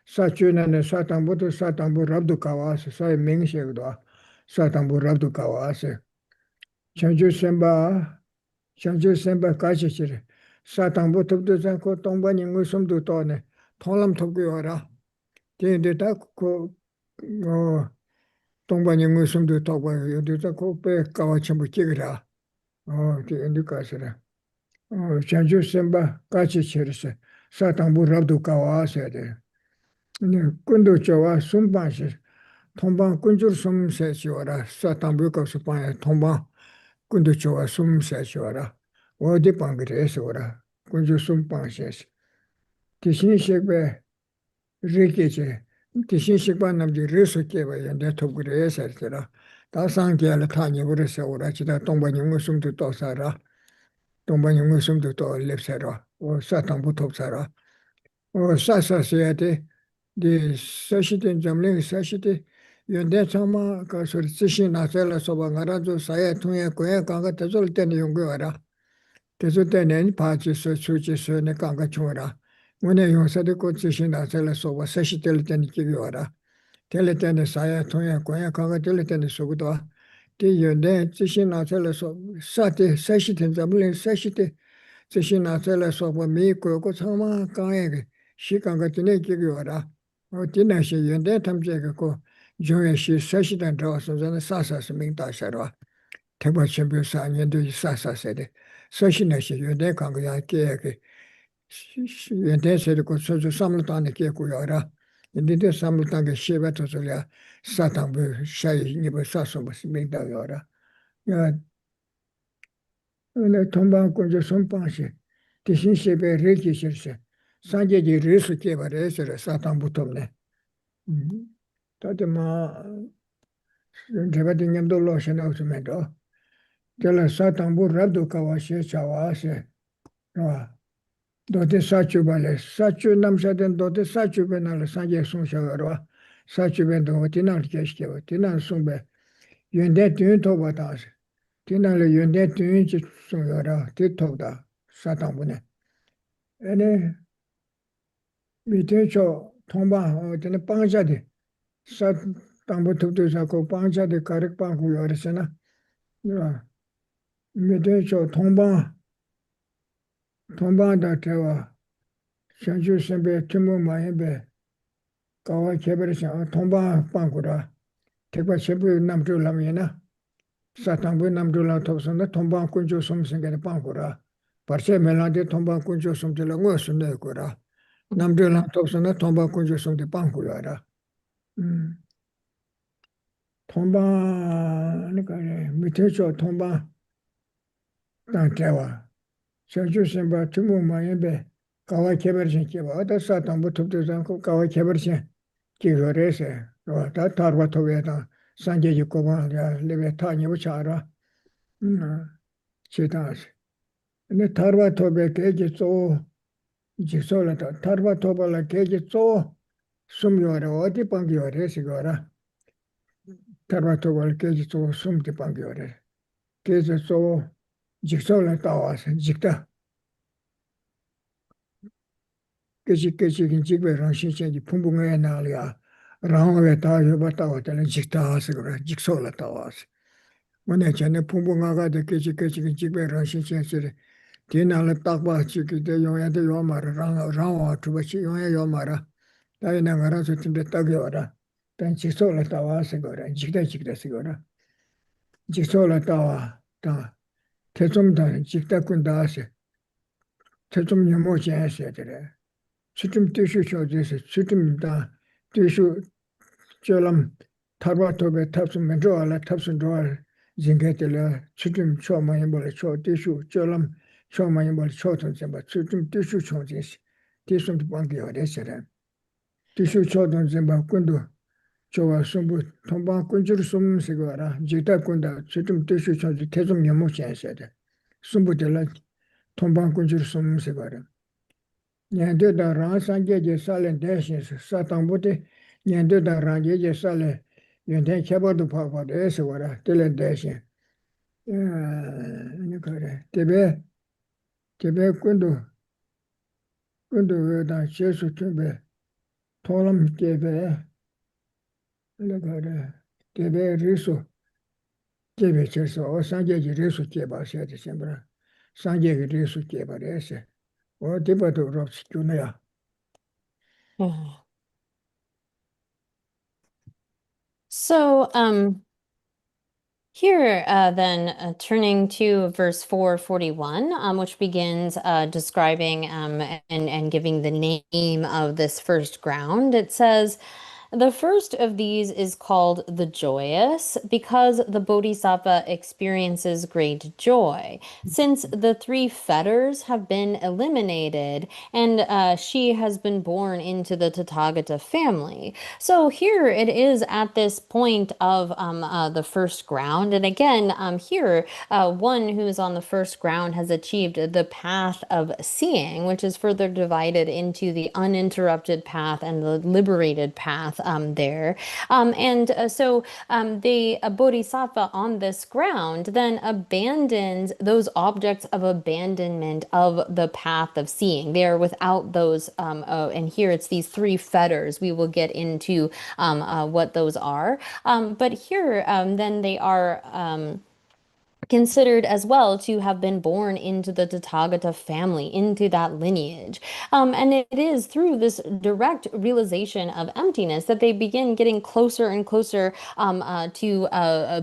사주는 사당부터 사당부 rabdu kawaase 사의 명시거든. 사당부 rabdu kawaase. 전주 semba 전주 semba 가지시래. 사당부 톱도 잡고 동반이 무슨도 또네. 통람 톱고 와라. 근데 딱그 동반이 무슨도 또고 여기서 코페 가와 전부 찍으라. 근데 가서라. 전주 semba 가지시래. 사당부 rabdu kawaase 돼. kundu chowa sumpan shi, tongpan kunjur sum se chiwara, sa tangbu kapsu panya tongpan kundu chowa sum se chiwara, wadi pangire esi wara, kunjur sumpan se si. Tishin shikbe riki chi, tishin shikba namdi risu keba yanda topgire esi tira, ta sangkiya la ta nyingure se wara, chida tongpa nyingu sumtu to sara, tongpa nyingu sumtu to lep sara, sa tangbu top sara. Sasa siyate, di sashite jamling sashite, yonde chama ka suri zishi nasela soba ngarazu saya tunye kuya kanga tazul teni yungu wara. Tazul teni pachi su, suchi su ne kanga chungara. Mune yungsade ko zishi nasela soba sashite le teni kigi wara. Tele teni saya tunye kuya kanga tele teni sugudwa. Di yonde zishi nasela soba sati sashite jamling sashite, zishi nasela soba mii kuya ko chama kanga 시간가 전에 기기 와라. 디나시 연대 탐제가 고 조회시 사시단 들어서 저는 사사스 명다셔라. 대박 챔피언 4년도 사사세데. 사시나시 연대 강가야 계획 연대세를 고 소주 삼을단에 계획고 와라. 인디데 삼을단에 시베토소야 사당부 샤이 니버 사소버 명다 와라. 야 오늘 동방 군주 손방시 대신 시베 레기시르세. 산제지 리스 개발해서 사탕부터네. 다들 제가 등염도 로션 없으면도 저 사탕부 rab도 가와시 자와시 와 도대 사주발에 사주 남사된 도대 사주변을 산제 송셔로 사주변도 디날 계시게 디날 송배 연대 뒤도 받아서 디날 연대 뒤지 송여라 뒤토다 사탕부네. 에네 밑에서 통방 어떤 방자들 사 당부터도 자고 방자들 가르 방고 열었으나 밑에서 통방다 대와 현주 선배 팀무 마이베 가와 개발해서 통방 방고라 대과 세부 남들라면나 사탕부 남들라 톱선다 통방 군주 섬생게 방고라 벌써 멜라데 통방 군주 섬들라 뭐스네 거라 남들랑 톱선다 통방 군주 섬데 방고라 통방 그러니까 밑에서 통방 땅대와 전주선바 주무마에베 가와 개발신 개와 어디 사탕부 톱도 않고 가와 개발신 기거래서 다 타르바 토베다 산제지 고바야 레베타니 부차라 제다스 근데 타르바 토베 계지소 지소라다 타르바 토발라 계지소 숨요라 어디 방기요래 시거라 타르바 토발 계지소 숨디 방기요래 계지소 직설을 따와서 직다 계지긴 직배랑 신체지 풍부해 나리야 라오에 다 여봤다고 때는 직다서 그래 직설을 따와서 뭐네 전에 풍부가가 계지긴 직배랑 신체지 디나를 딱봐 지기대 용야대 요마라 라오 두바치 용야 요마라 다이나 가라서 팀데 딱여라 단 직설을 따와서 그래 직다서 그래 직설을 따와 다 대좀다 직다군다서 대좀 연모지해야 돼. 수좀 뜻이 저지서 수좀다 뜻이 저람 타바토베 탑슨 menjoala 탑슨 좋아 징게텔라 수좀 처마이 벌 초 뜻이 저람 처마이 벌 초ton 좀 수좀 뜻이 총지시 뜻좀 방기어 되셔라. 뜻이 초던 좀 바꾼도 저와 숨부 통방 군주를 숨으시거라 지다군다 수좀 뜻이 총지 대좀 연모지해야 돼. 숨부들라 통방 군주를 숨으시거라 년도다 랑상제제 살렌 대신스 사탕부터 년도다 랑제제 살렌 연대 개발도 파고돼서 와라 텔렌 대신 아니 그래 대배 군도 왜다 제수 준비 통람 제베 레가레 제베 리소 제베 쳐서 상제지 리소 제바셔야 돼 sempre 상제기 리소 제바레세 디바도 롭스큐네야 Yeah. So, here, then turning to verse 441, which begins describing and giving the name of this first ground, it says, the first of these is called the joyous because the bodhisattva experiences great joy. Since the three fetters have been eliminated and she has been born into the Tathagata family. So here it is at this point of the first ground. And again, here, one who is on the first ground has achieved the path of seeing, which is further divided into the uninterrupted path and the liberated path there. So the bodhisattva on this ground then abandons those objects of abandonment of the path of seeing. They are without those, and here it's these three fetters. We will get into what those are. But here, then they are considered as well to have been born into the Tathagata family, into that lineage. And it is through this direct realization of emptiness that they begin getting closer and closer to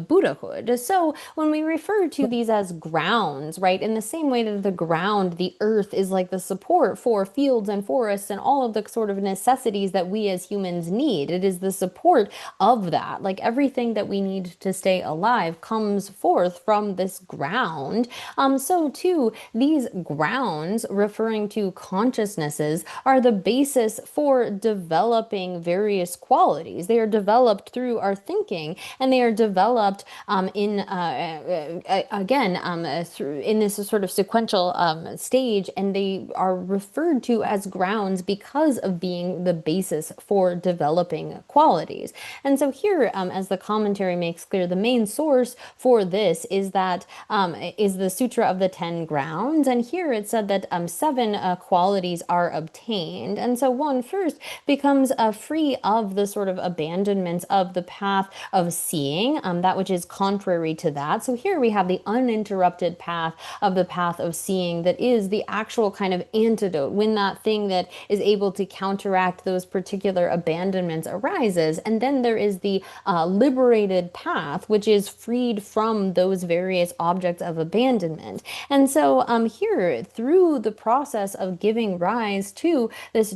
Buddhahood. So when we refer to these as grounds, right, in the same way that the ground, the earth, is like the support for fields and forests and all of the sort of necessities that we as humans need, it is the support of that. Like everything that we need to stay alive comes forth from this ground. So too, these grounds, referring to consciousnesses, are the basis for developing various qualities. They are developed through our thinking, and they are developed in this sort of sequential stage, and they are referred to as grounds because of being the basis for developing qualities. And so here, as the commentary makes clear, the main source for this is that is the Sutra of the 10 Grounds. And here it said that 7 qualities are obtained. And so one first becomes free of the sort of abandonments of the path of seeing, that which is contrary to that. So here we have the uninterrupted path of the path of seeing that is the actual kind of antidote when that thing that is able to counteract those particular abandonments arises. And then there is the liberated path, which is freed from those various objects of abandonment. And so here, through the process of giving rise to this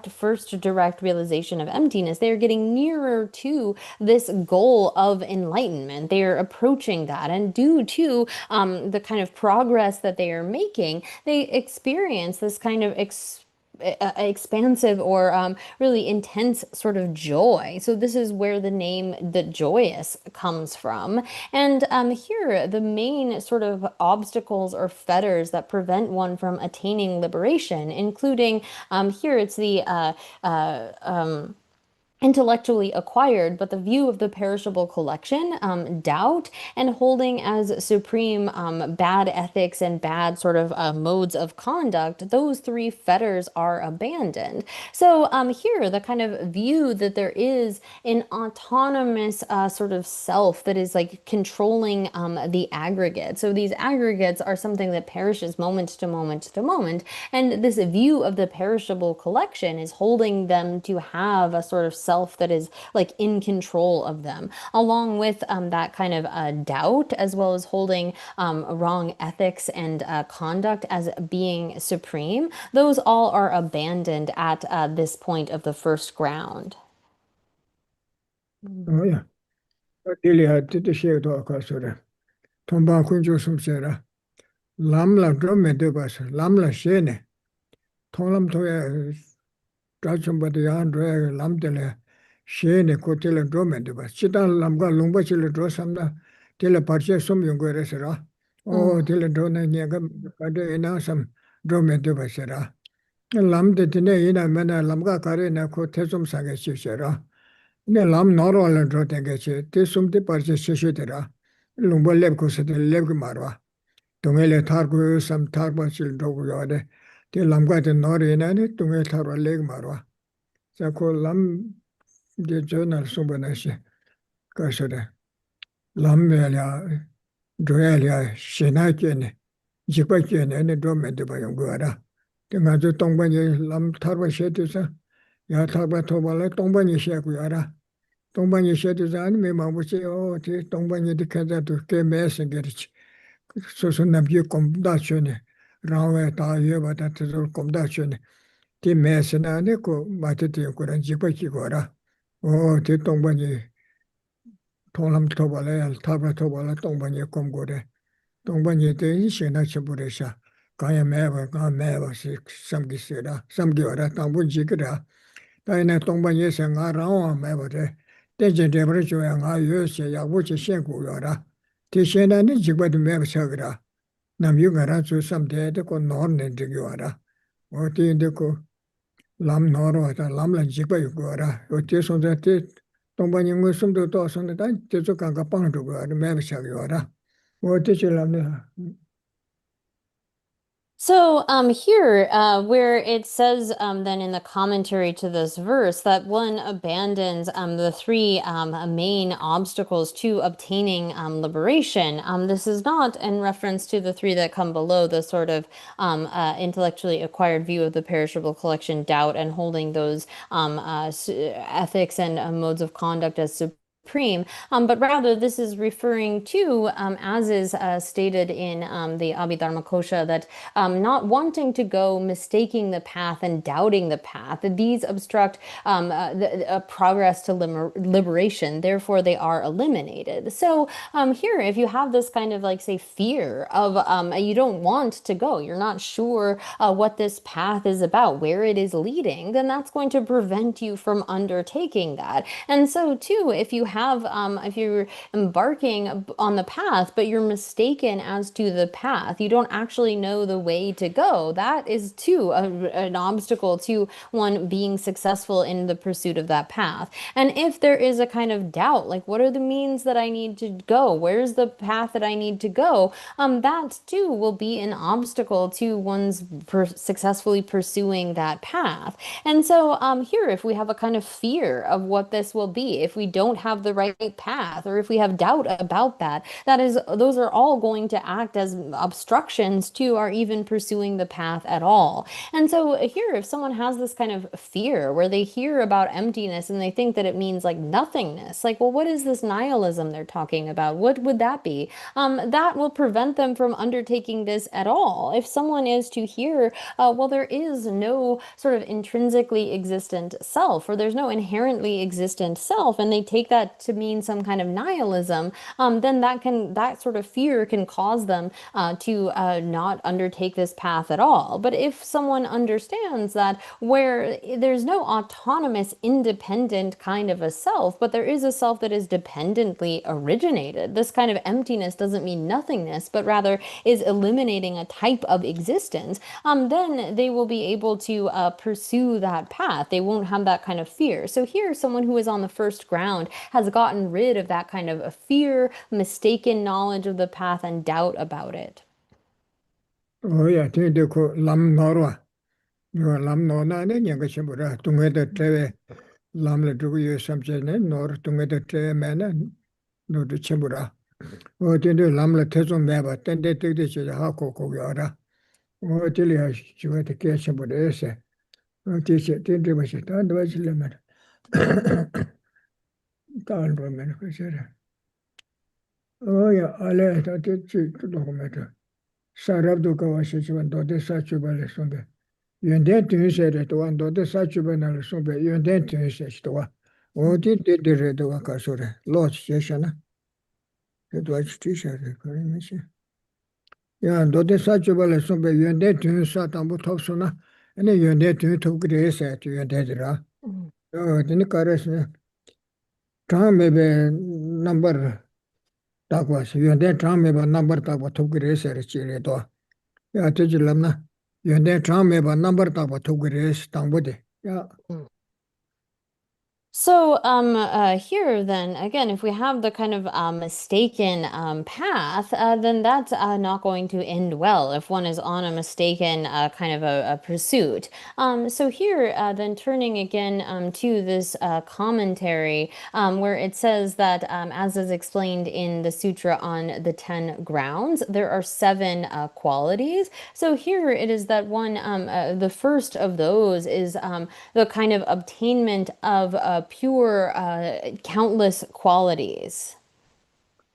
first direct realization of emptiness, they are getting nearer to this goal of enlightenment. They are approaching that, and due to the kind of progress that they are making, they experience this kind of expansive or really intense sort of joy. So this is where the name the joyous comes from. And here, the main sort of obstacles or fetters that prevent one from attaining liberation, including here it's the intellectually acquired, but the view of the perishable collection, doubt, and holding as supreme bad ethics and bad sort of modes of conduct, those 3 fetters are abandoned. So here, the kind of view that there is an autonomous sort of self that is like controlling the aggregate. So these aggregates are something that perishes moment to moment to moment, and this view of the perishable collection is holding them to have a sort of self that is like in control of them, along with that kind of doubt, as well as holding wrong ethics and conduct as being supreme. Those all are abandoned at this point of the first ground. Oh yeah. Delia did the share to Akasura. Tomba Kunjo Sumsera. Lamla Dromedubas, Lamla Shene. Tonlam Toya Rachumba Andrea Lamdele Shene Kotila Dromedubas. Chitan Lamga Lumbachilla Drosamda, Tilla Parche Sum Yungueresera. Oh, Tilla Drona Niaga Ina some Dromedubasera. Lamde Tine Ina Mena Lamga Karina Kotesum Sagashira. Ne lam noro ala dro tengeche, te sumte parche sheshutera. Lumbo leb kusate leb marwa. Tungele thargu sam tharba chil drogu yode. Te lamga te nori inane, tungele tharwa leg marwa. 자꾸 람 이제 전날 송번하시 가서래 람매야 조야야 신하께네 지바께네 도면도 봐요 거라 등아주 동반이 람 타바 셰드서 야 타바 토발에 동반이 셰고 알아 동반이 셰드서 아니면 마부세요 제 동반이 디카자도 꽤 매생게르치 소소 남기 꼼다쳐네 라와에 다 예바다 뜻을 꼼다쳐네 디 매스나네 고 마트티 거란 지바키 거라 제 동반이 통람 토발에 타바 토발에 동반이 꼼고래 동반이 때 신나 쳐버려서 가야 매바 가 매바시 삼기세라 삼기어라 당분지그라 다이나 동반이 생아라와 매버래 대제대버려 줘야 가 요새 야부지 신고요라 대신에는 지바도 매버서그라 남유가라 주 삼대도 고 노는 되기와라 어디인데 고 람 노로다 람란 지바요거라 어째서데 동반이 무슨도 또 선다 저쪽 간가 빵도 거 매버서기와라 어째질라네 So here, where it says then in the commentary to this verse that one abandons the three main obstacles to obtaining liberation, this is not in reference to the three that come below, the sort of intellectually acquired view of the perishable collection, doubt, and holding those ethics and modes of conduct as supreme, but rather this is referring to, as is stated in the Abhidharma Kosha, that not wanting to go, mistaking the path, and doubting the path, that these obstruct progress to liberation, therefore they are eliminated. So here, if you have this kind of like, say, fear of, you don't want to go, you're not sure what this path is about, where it is leading, then that's going to prevent you from undertaking that. And so too, if you have, if you're embarking on the path, but you're mistaken as to the path, you don't actually know the way to go, that is too an obstacle to one being successful in the pursuit of that path. And if there is a kind of doubt, like what are the means that I need to go? Where's the path that I need to go? That too will be an obstacle to one's successfully pursuing that path. And so here, if we have a kind of fear of what this will be, if we don't have the right path, or if we have doubt about that, those are all going to act as obstructions to our even pursuing the path at all. And so here, if someone has this kind of fear where they hear about emptiness and they think that it means like nothingness, like, well, what is this nihilism they're talking about? What would that be? That will prevent them from undertaking this at all. If someone is to hear, well, there is no sort of intrinsically existent self, or there's no inherently existent self, and they take that to mean some kind of nihilism, then that sort of fear can cause them to not undertake this path at all. But if someone understands that where there's no autonomous, independent kind of a self, but there is a self that is dependently originated, this kind of emptiness doesn't mean nothingness, but rather is eliminating a type of existence, then they will be able to pursue that path. They won't have that kind of fear. So here, someone who is on the first ground has gotten rid of that kind of a fear, mistaken knowledge of the path, and doubt about it. 야, 근데 그 람노라 이거 람노나네 년가 심부라 동해도 때에 람을 두고 요 삼제네 노르 동해도 때에면은 노도 심부라 어딘데 람을 태좀 매봐 땐데 되게 제가 하고 거기 알아 어딜이 하시고 되게 심부라서 어디서 땐데 마시 단도 하실려면 다른 거면 그저래 야 알레 다 됐지 도구멘트 사람도 가와시지만 너도 사주발에 손배 연대 등세를 또한 너도 사주발을 손배 연대 등세를 또한 어디 데데레도 가서래 로치 제셔나 그도 아주 티셔를 그러면서 야 너도 사주발에 손배 연대 등사 담부 톱소나 아니 연대 등 톱그래서 연대더라 어디니 가르스네 다음에 넘버 딱와서 연대 다음에 넘버 딱와 톱그래서 지레도 야 저질람나 연대 다음에 넘버 딱와 톱그래서 당보대 야 So here then again, if we have the kind of mistaken path, then that's not going to end well if one is on a mistaken kind of a pursuit. So here then turning again to this commentary where it says that as is explained in the sutra on the 10 grounds, there are 7 qualities. So here it is that one, the first of those is the kind of obtainment of pure, countless qualities.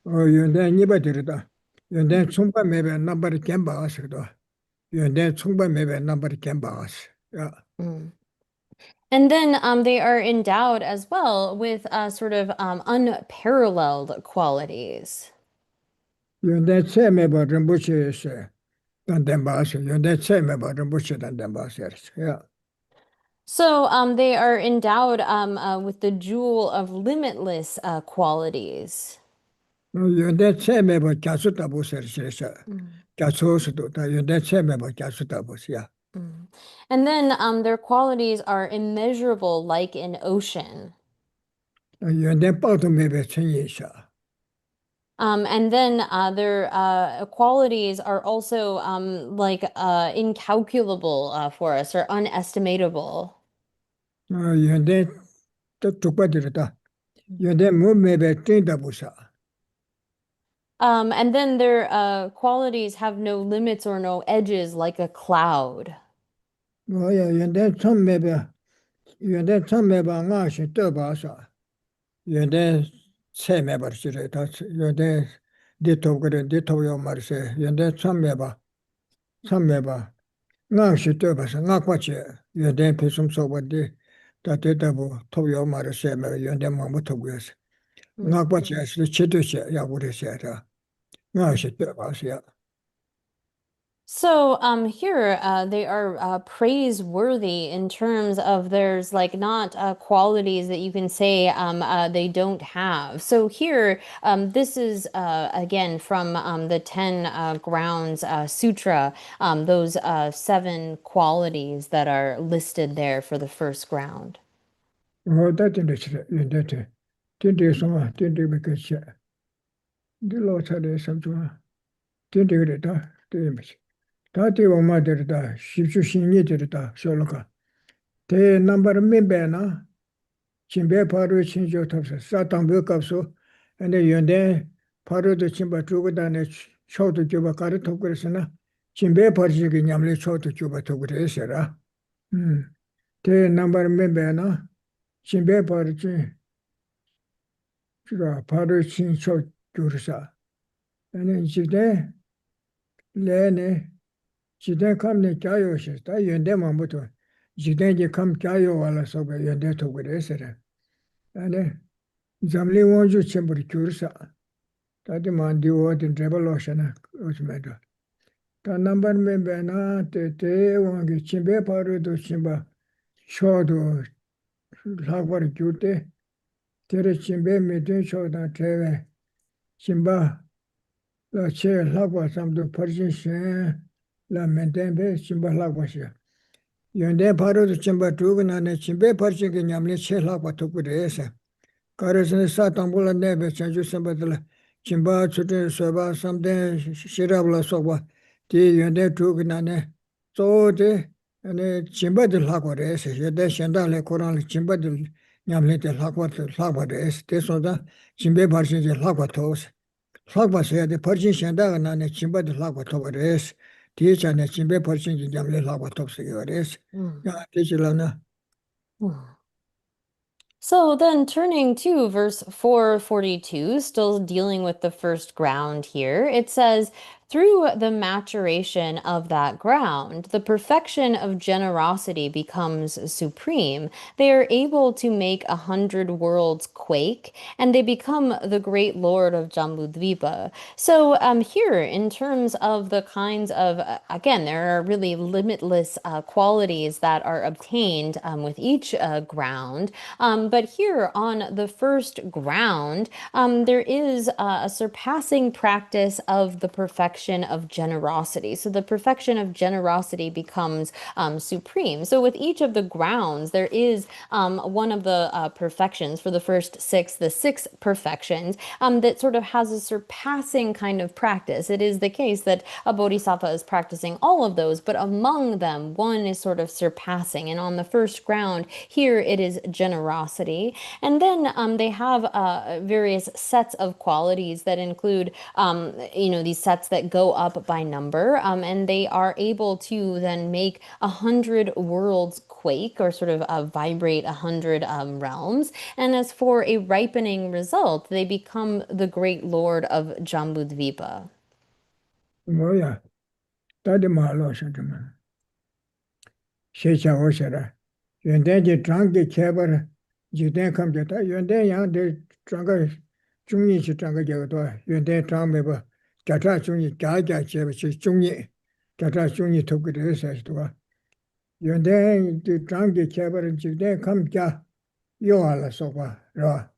연대 니바들다. 연대 총바 매베 넘버를 겜바스도. 연대 총바 매베 넘버를 겜바스. 야. Mm. And then they are endowed as well with sort of unparalleled qualities. 연대 체 매버 렘부치에서 단덴바스. 연대 체 매버 렘부치 단덴바스. 야. So they are endowed with the jewel of limitless qualities. 연대 체 매버 가수다 보세르서. 가수스도 다 연대 체 매버 가수다 보세요. And then their qualities are immeasurable like an ocean. 연대 빠도 매베 천이셔. And then their qualities are also like incalculable for us or unestimatable. 연대 또 tukpadir다. 연대 뭐 매베 뜬다 보사. And then their qualities have no limits or no edges like a cloud. 뭐야 연대 참 매베 연대 참 매베 나시 떠봐서 연대 세 매버시래 다 연대 디토그래 디토요 말세 연대 참 매바 나시 떠봐서 나과치 연대 배송 소버디 다 대다보 토요 말세 매 연대 뭐부터 그랬어 나과치 아시 제도시 야부레셔라 나시 떠봐서 So here they are praiseworthy in terms of there's like not qualities that you can say they don't have. So here this is again from the 10 grounds sutra, those 7 qualities that are listed there for the first ground. 다 된대시래 연대테 된대서 된대백시 딜로차데 삼주아 된대그래다 된대시 다티 오마데르다 십주신이데르다 쇼로가 대 넘버 멤베나 진배 바로 친조 탑서 사탕베 값소 근데 연대 바로도 친바 두고다네 초도 줘봐 가르토 그랬으나 진배 버지기 냠레 초도 줘봐 또 그랬어라 대 넘버 멤베나 진배 버지 주라 바로 친초 주르사 아니 지대 레네 지대 감네 자요시 다 연대만 부터 지대지 감 자요 와라서 연대 또 그랬어라 아니 잠리 원주 첨부리 주르사 다들 만디오든 레볼루션아 오스메도 다 넘버 멤버나 때때 원기 침배 바로도 침바 쇼도 라고를 줄때 तेरे चिंबे में दिन शोधा ठेवे चिंबा ला चे लागवा समदो परजिशन ला maintain बे चिंबा लागवा से योंदे पारो तो चिंबा टूगना ने चिंबे परजिशन के न्यामले चे लागवा तो कुरेसे कारेसने सातंबुला ने बे चंजु संबदला चिंबा छुटे सोबा समदे शिराबला सोबा ती योंदे टूगना ने सोदे ने चिंबा दे लागवा रेसे योंदे शेंदाले कोरान चिंबा दे 냠레테 라과레스 대소다 진배 발신제 라과토스 라과세야 돼 버진 셴다가 나네 진배도 라과토레스 뒤에잖아 진배 발신제 냠레 라과토스 요레스 야 되질라나 So then turning to verse 442, still dealing with the first ground here, it says, through the maturation of that ground, the perfection of generosity becomes supreme. They are able to make 100 worlds quake, and they become the great lord of Jambudvipa. So here, in terms of the kinds of, again, there are really limitless qualities that are obtained with each ground. But here on the first ground, there is a surpassing practice of the perfection perfection of generosity. So the perfection of generosity becomes supreme. So with each of the grounds, there is one of the perfections for the first six, the six perfections, that sort of has a surpassing kind of practice. It is the case that a bodhisattva is practicing all of those, but among them, one is sort of surpassing. And on the first ground, here it is generosity. And then they have various sets of qualities that include, these sets that go up by number, and they are able to then make 100 worlds quake or sort of vibrate 100 realms. And as for a ripening result, they become the great lord of Jambudvipa. 뭐야, 다들 말로 하셨지만, 세차 오셔라. 연대지 장기 개발, 지대 감자다. 연대 양대 장가 중립시 장가 개도 연대 장매버 자자 중립 자자 제시 중립 자자 중립 독일에 해서도 연대 장기 개발은 지대 감자 요하라 소바 라.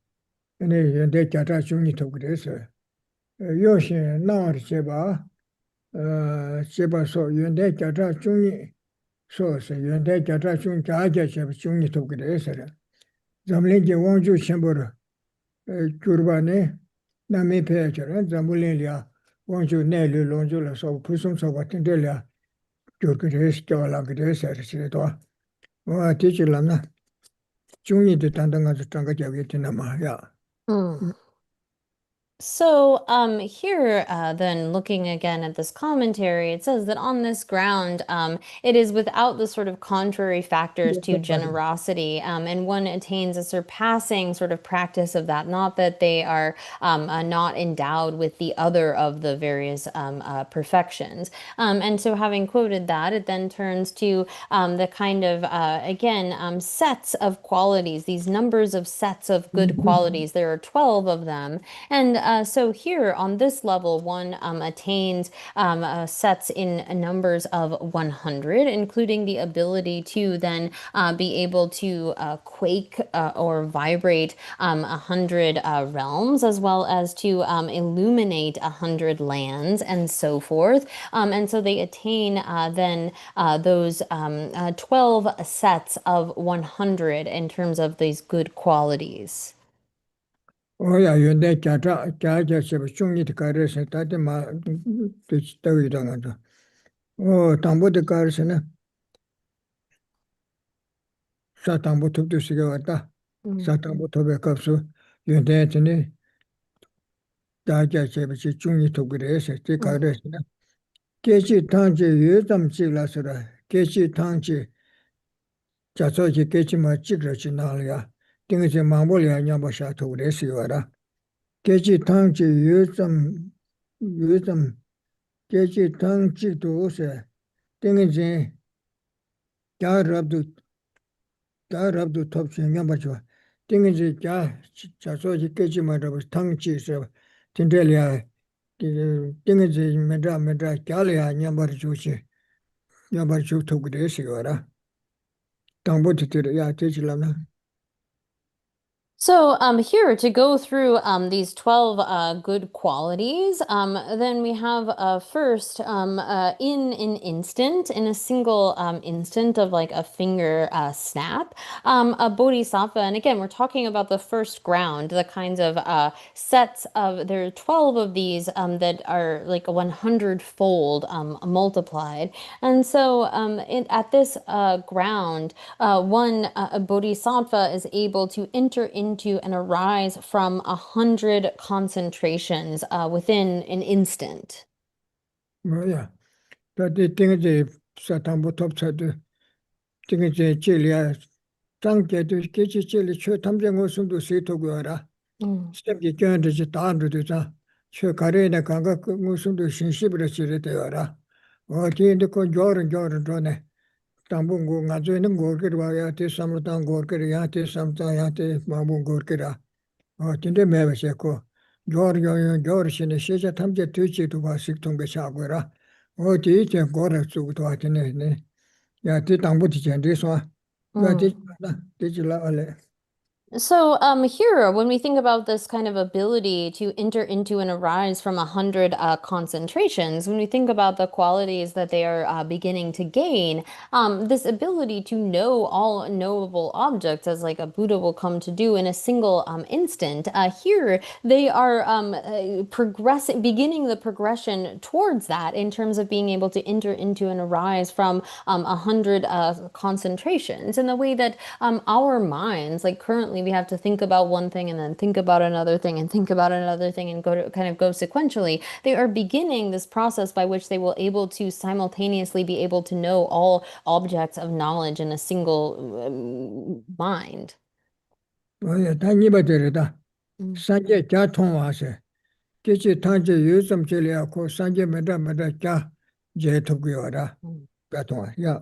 근데 연대 자자 중립 독일에서 요시 나와르 제바 제바서 연대 자자 중립 소스 연대 자자 중 자자 제바 중립 독일에서 zamlingi wangju shembor kurbane nami pechara zambulinlia wangju nelu longju la so pusum so watindelia kurkures kawala gres arsido wa tichilamna 중이 됐다는 거 장가 자기tina ma ya. So here, then looking again at this commentary, it says that on this ground, it is without the sort of contrary factors to generosity, and one attains a surpassing sort of practice of that, not that they are not endowed with the other of the various perfections. And so having quoted that, it then turns to the kind of, again, sets of qualities, these numbers of sets of good qualities. There are 12 of them. And so here on this level, one attains sets in numbers of 100, including the ability to then be able to quake or vibrate 100 realms, as well as to illuminate 100 lands and so forth. And so they attain then those 12 sets of 100 in terms of these good qualities. 오야 연대 자자자서 중립 가르서 다들 마 뜻더이당한다. 담보드 가르서는 사담보 톱도시가 왔다. 사담보 톱에 값수 연대한테 자자자서 중립 톱그래서 제 가르서는 계시 당지 유점지라서라 계시 당지 자서지 계시마 찍으지 나야 등에서 마무리야 냐보샤 도그래서요라 계시 당지 유점 계시 당지도세 등에서 자랍도 톱시 냐보죠 등에서 자서지 계시마라고 당지서 tindelia dingaji medra kyalya nyambar chuchi nyambar chuk thukde sigara tangbo titir ya techilamna. So here to go through these 12 good qualities, then we have first in an instant, in a single instant of like a finger snap, a bodhisattva. And again, we're talking about the first ground, the kinds of sets of, there are 12 of these that are like 100-fold multiplied. And so at this ground, a bodhisattva is able to enter into and arise from 100 concentrations within an instant. Yeah, but the thing is, Satambo top side, thing is, Chilia, Tanke to Kitchi Chili, Chu Tamjang Osum to see to Guara. Step the joint is a town to the Chukarina Kanga Musum to Shinshibra Chiriteara. Or the Conjor and Jordan Drone. Tambungu Nazuin Gorkirayati, Samatan Gorkiriati, Samtayati, Mabu Gorkira. Or Tinde Mavaseko. George in a Shisha Tamja Tuchi to Washington Beshagura. Or to each and Gora to Atene. Yati Tambuti and this one. Digital. So, here, when we think about this kind of ability to enter into and arise from 100 concentrations, when we think about the qualities that they are beginning to gain, this ability to know all knowable objects, as like a Buddha will come to do in a single instant, here they are progressing, beginning the progression towards that in terms of being able to enter into and arise from 100 concentrations in the way that our minds, like currently, we have to think about one thing and then think about another thing and think about another thing and go to kind of go sequentially. They are beginning this process by which they will able to simultaneously be able to know all objects of knowledge in a single mind. 다 니바데르다. Mm. 산제 자통와세. 기치 탄제 유섬 젤리아고 산제 메다 자 제토고요라. 자통와. 야.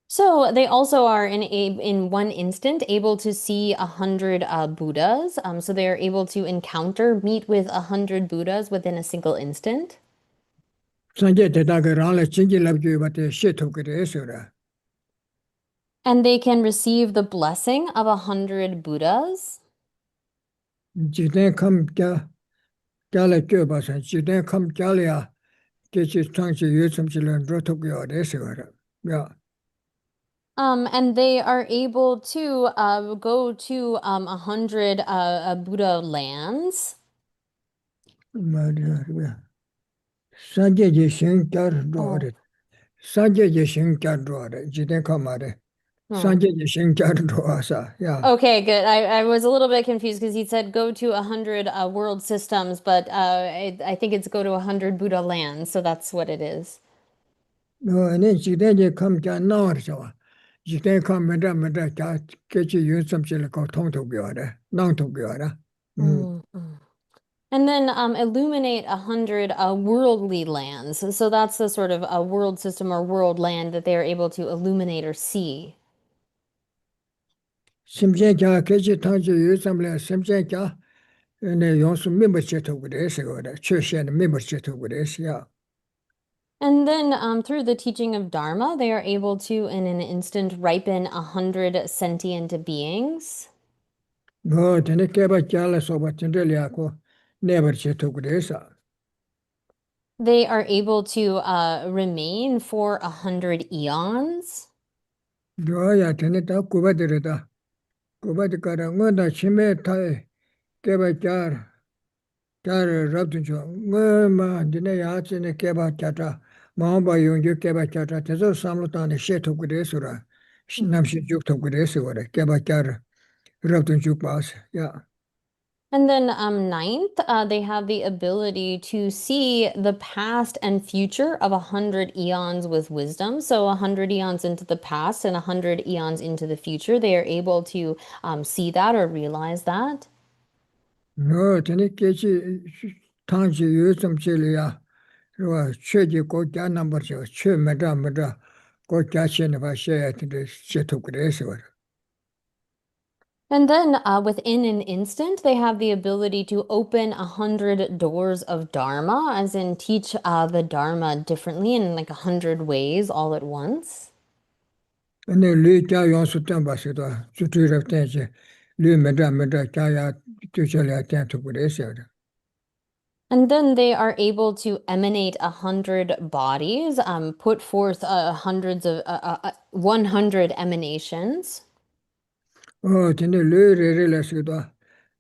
So they also are in one instant able to see 100 Buddhas. So they are able to meet with 100 Buddhas within a single instant. 산제 대다가 랑라 진질랍주 바테 셰토고레서라. And they can receive the blessing of 100 Buddhas. 지된 컴자 잘라 껴봐서 지된 컴자리아 기치 탄제 유섬 젤리아 로토고요레서라. 야. And they are able to go to 100 Buddha lands. 말이야. 산제제 신자르 로레. 산제제 신자르 로레. 지된 컴마레. Oh. 산제제 신자르 로아사. 야. Okay, good. I was a little bit confused because he said go to 100 world systems, but I think it's go to 100 Buddha lands, so that's what it is. 아니 지대제 컴자 나와서 지대 컴메다 자 깨치 윤섬실 거 통독이어라. 낭독이어라. Mm, mm. And then illuminate 100 worldly lands. So that's the sort of a world system or world land that they are able to illuminate or see. 심재자 깨치 탄지 윤섬래 심재자 네 용수 멤버십도 그래서거라. 최신 멤버십도 그래서야. And then through the teaching of Dharma, they are able to, in an instant, ripen 100 sentient beings. 뭐 되네 깨바 잘라서 버튼들이하고 네버십도 그래서. They are able to remain for 100 eons. 너야 되네 다 구바들이다. 구바들까라 뭐다 심해 타에 깨바 잘 rabduncho ma dine yaachine keba chata maamba yongyo keba chata tezo samlo tane she thokure sura namshi juk thokure sura keba char rabduncho paas ya. And then ninth, they have the ability to see the past and future of 100 eons with wisdom. So 100 eons into the past and 100 eons into the future, they are able to see that or realize that. No tene kechi tangji yusam chili ya rwa cheji ko kya number che che meda ko kya chene ba she atinde she thokure sura. And then within an instant, they have the ability to open 100 doors of Dharma, as in teach the Dharma differently in like 100 ways all at once. ane lui kya yonsu tenpa se to zutu rab tenche lui meda kya ya tuchel ya ten thokure sura. And then they are able to emanate 100 bodies, put forth hundreds of 100 emanations. Oh, tene lui re la se to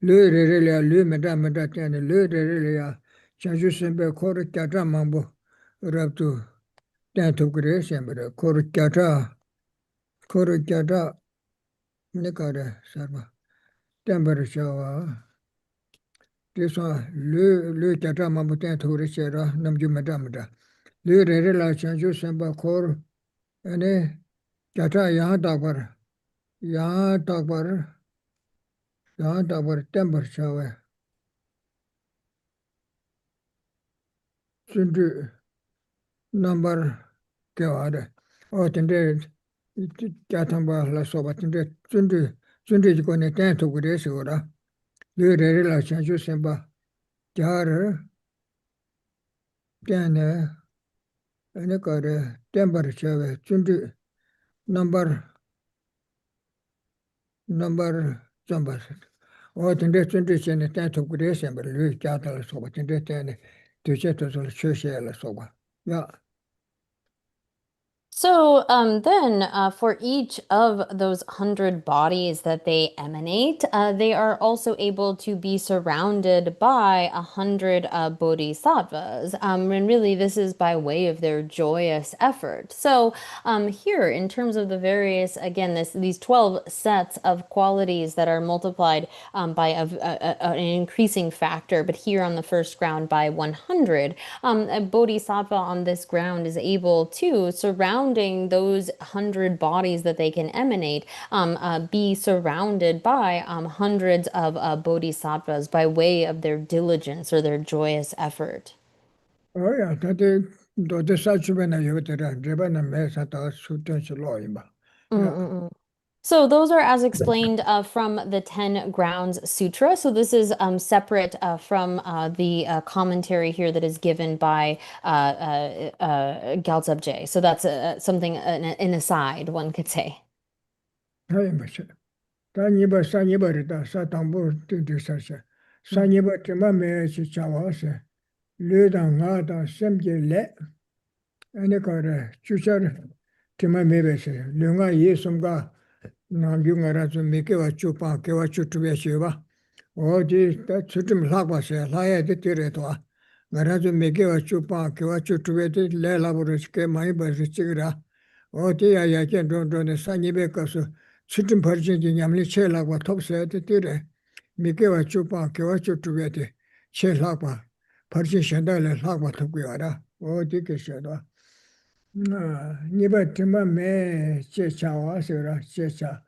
lui re la lui meda tene lui re ya chanju sembe kor kya ta mambo rab tu ten thokure sembe kor kya ta ne kare sarva tember shawa tesa lui kya ta mambo ten thokure sera namju meda lui re la chanju sembe kor ane kya ta यहाँ तक पर temper छावे सुंदर number क्या वाले और तेरे क्या था बाहर सोबत तेरे सुंदर जी को ने टें तो गुरे से हो रहा ले रे ला चांजू से बा चार टें ने करे टेम्पर छावे सुंदर number 좀봐 근데 전에 대토 그래서 뭐 자다를 소바 근데 때에 되제도 최셔를 소바 야 So then, for each of those 100 bodies that they emanate, they are also able to be surrounded by 100 bodhisattvas. And really, this is by way of their joyous effort. So here, in terms of the various, again, these 12 sets of qualities that are multiplied by an increasing factor, but here on the first ground by 100, a bodhisattva on this ground is able to, surrounding those 100 bodies that they can emanate, be surrounded by hundreds of bodhisattvas by way of their diligence or their joyous effort. 야 다들 너도 사주변에 여기들아 레바나 매사다 수전실로 임바 야 Mm-mm-mm. So those are as explained from the 10 Grounds Sutra. So this is separate from the commentary here that is given by Gyaltsab. So that's something, an aside, one could say. 하이마시 다니바 사니바르다 사당부 뜻뜻사시 사니바 테마 매시 차와세 르당가다 셈제레 아니거래 주셔 테마 매베시 르가 예숨가 남중가라 좀 미케와 주파 케와 주투베시바 어디 다 주좀 라바세 라야 되더라도 나라 좀 미케와 주파 케와 주투베데 레라버스케 많이 버스치그라 어디야 야게 돈돈에 사니베 가서 수준 버진지 냠리 체라고 톱세야 되더래 미케와 주파 케와 주투베데 체라고 버진 현달에 라고 톱고야라 어디 계셔도 니바 테마 매 제차와서라 제차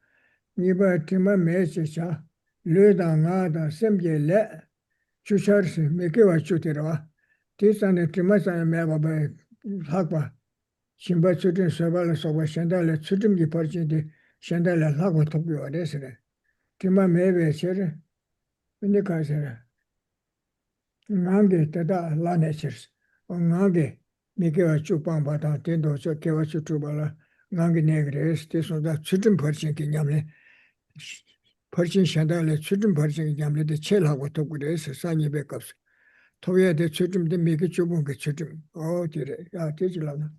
니바 테마 매 제차 르당아다 셈게레 주셔스 메케와 주테라 디산에 테마사에 매바바 학바 신바 주든 서발을 서바 현달에 주든기 버진데 현달에 라고 톱고야래스래 테마 매베셔 근데 가서라 ngange tada lane chirs ngange mikewa chupang bata tendo so kewa chutubala ngange negres te so da chutum parchin ki nyamle parchin shandale chutum parchin ki nyamle de chelhago to gures sani bekaps toya de chutum de mike chubung ke chutum o dire ya tejilana.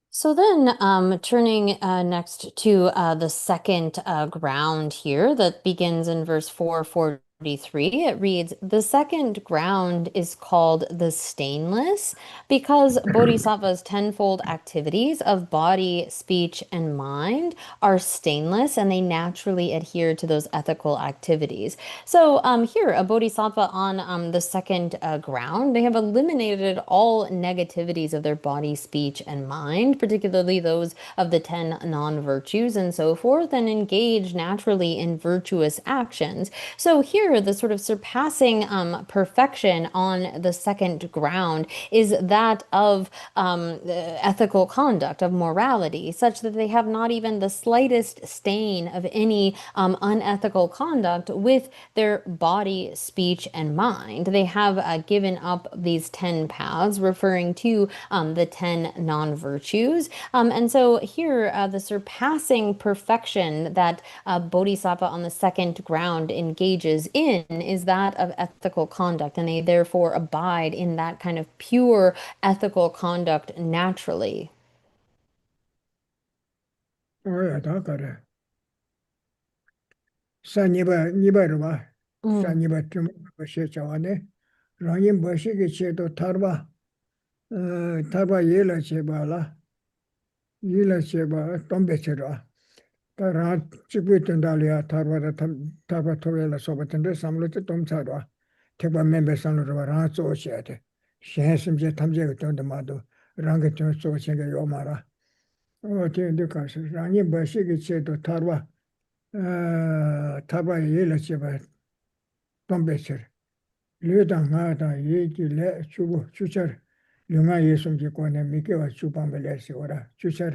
So then, turning next to the second ground here that begins in verse 443, it reads, "The second ground is called the stainless because Bodhisattva's tenfold activities of body, speech, and mind are stainless and they naturally adhere to those ethical activities." So here, a Bodhisattva on the second ground, they have eliminated all negativities of their body, speech, and mind, particularly those of the 10 non-virtues and so forth, and engage naturally in virtuous actions. So here, the sort of surpassing perfection on the second ground is that of ethical conduct, of morality, such that they have not even the slightest stain of any unethical conduct with their body, speech, and mind. They have given up these 10 paths, referring to the 10 non-virtues. And so here, the surpassing perfection that Bodhisattva on the second ground engages in is that of ethical conduct, and they therefore abide in that kind of pure ethical conduct naturally. 오야 다 그래 사니바르바 Mm. 사니바 좀 버시 자와네 라님 버시게 제도 타르바 타바 예라 제바라 예라 제바 tombe체라 तारा चिपे तंडालिया थारवारा थाबा थोरेला सोबतंदे सामलोते तोमचारवा थेबा मेंबे सामलोरवा रा चोशेते शेंसमजे 탐제 तंदे मादो रंगे चो चोशेगे योमारा ओते दुकास रानी बसेगे चेतो थारवा थाबा येला चेबा tombecher 르당하다 얘기래 주고 주처 영아 예송지 권에 미개와 주방벨레시 오라 주처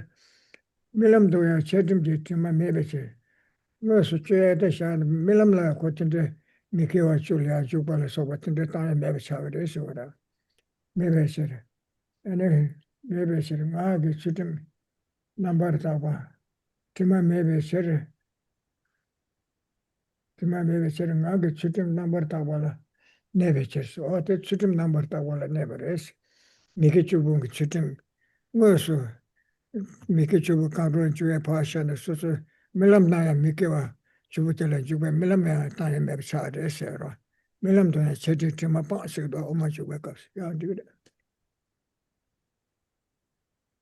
밀람도야 체dim지 팀마 메베체 무슨 죄에 대한 밀람라 고튼데 미케와 줄이야 주발에서 같은데 땅에 메베차그래서 오라 메베체르 아니 메베체르 마게 주름 남바르다바 팀마 메베체르 Tima mebe chere ngāngi chutim nambar tāwala nebe cheres. O te chutim nambar tāwala nebe res. Miki chubungi chutim ngōsu miki chubu kāngruan chuwe pāshana susu milam nāya miki wa chubu tila chubu milam ya tāya mebe chā res ero. Milam tōya cheti tima pāsikdo oma chubu kāsi. Ya digre.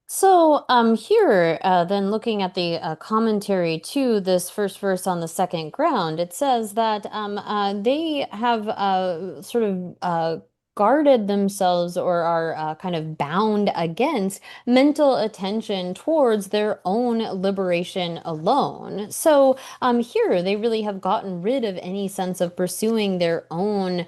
So here, then looking at the commentary to this first verse on the second ground, it says that they have sort of guarded themselves or are kind of bound against mental attention towards their own liberation alone. So here, they really have gotten rid of any sense of pursuing their own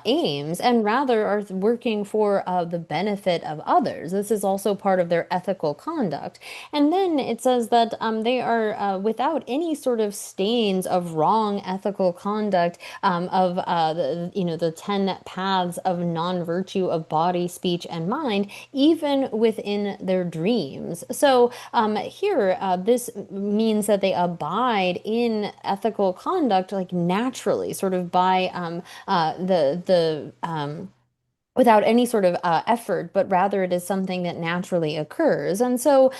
aims and rather are working for the benefit of others. This is also part of their ethical conduct. And then it says that they are without any sort of stains of wrong ethical conduct of the 10 paths of non-virtue of body, speech, and mind, even within their dreams. So here, this means that they abide in ethical conduct like naturally, sort of by without any sort of effort, but rather it is something that naturally occurs. And so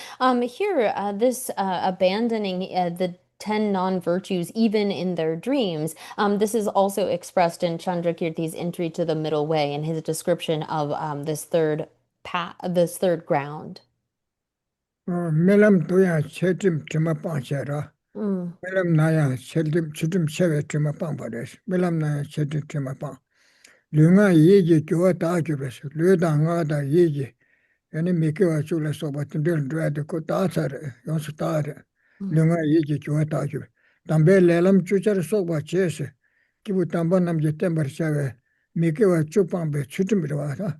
here, this abandoning the 10 non-virtues even in their dreams, this is also expressed in Chandrakirti's entry to the middle way in his description of this third ground. Milam toya chetim tima pāchara. Mm, Milam nāya chutim chewe tima pāmpares. Milam nāya chetim tima pā. Lunga yeji kyuwa taa kyubes. Luda nga da yeji. Yani mikiwa chula soba tindil dwayde ko taa tsare. Yonsu taare. mm, Lunga yeji kyuwa taa kyubes. Tambe lelam chuchar soba chese. Kibu tamba namje tembar chewe. Mikiwa chupangbe chutim birwa.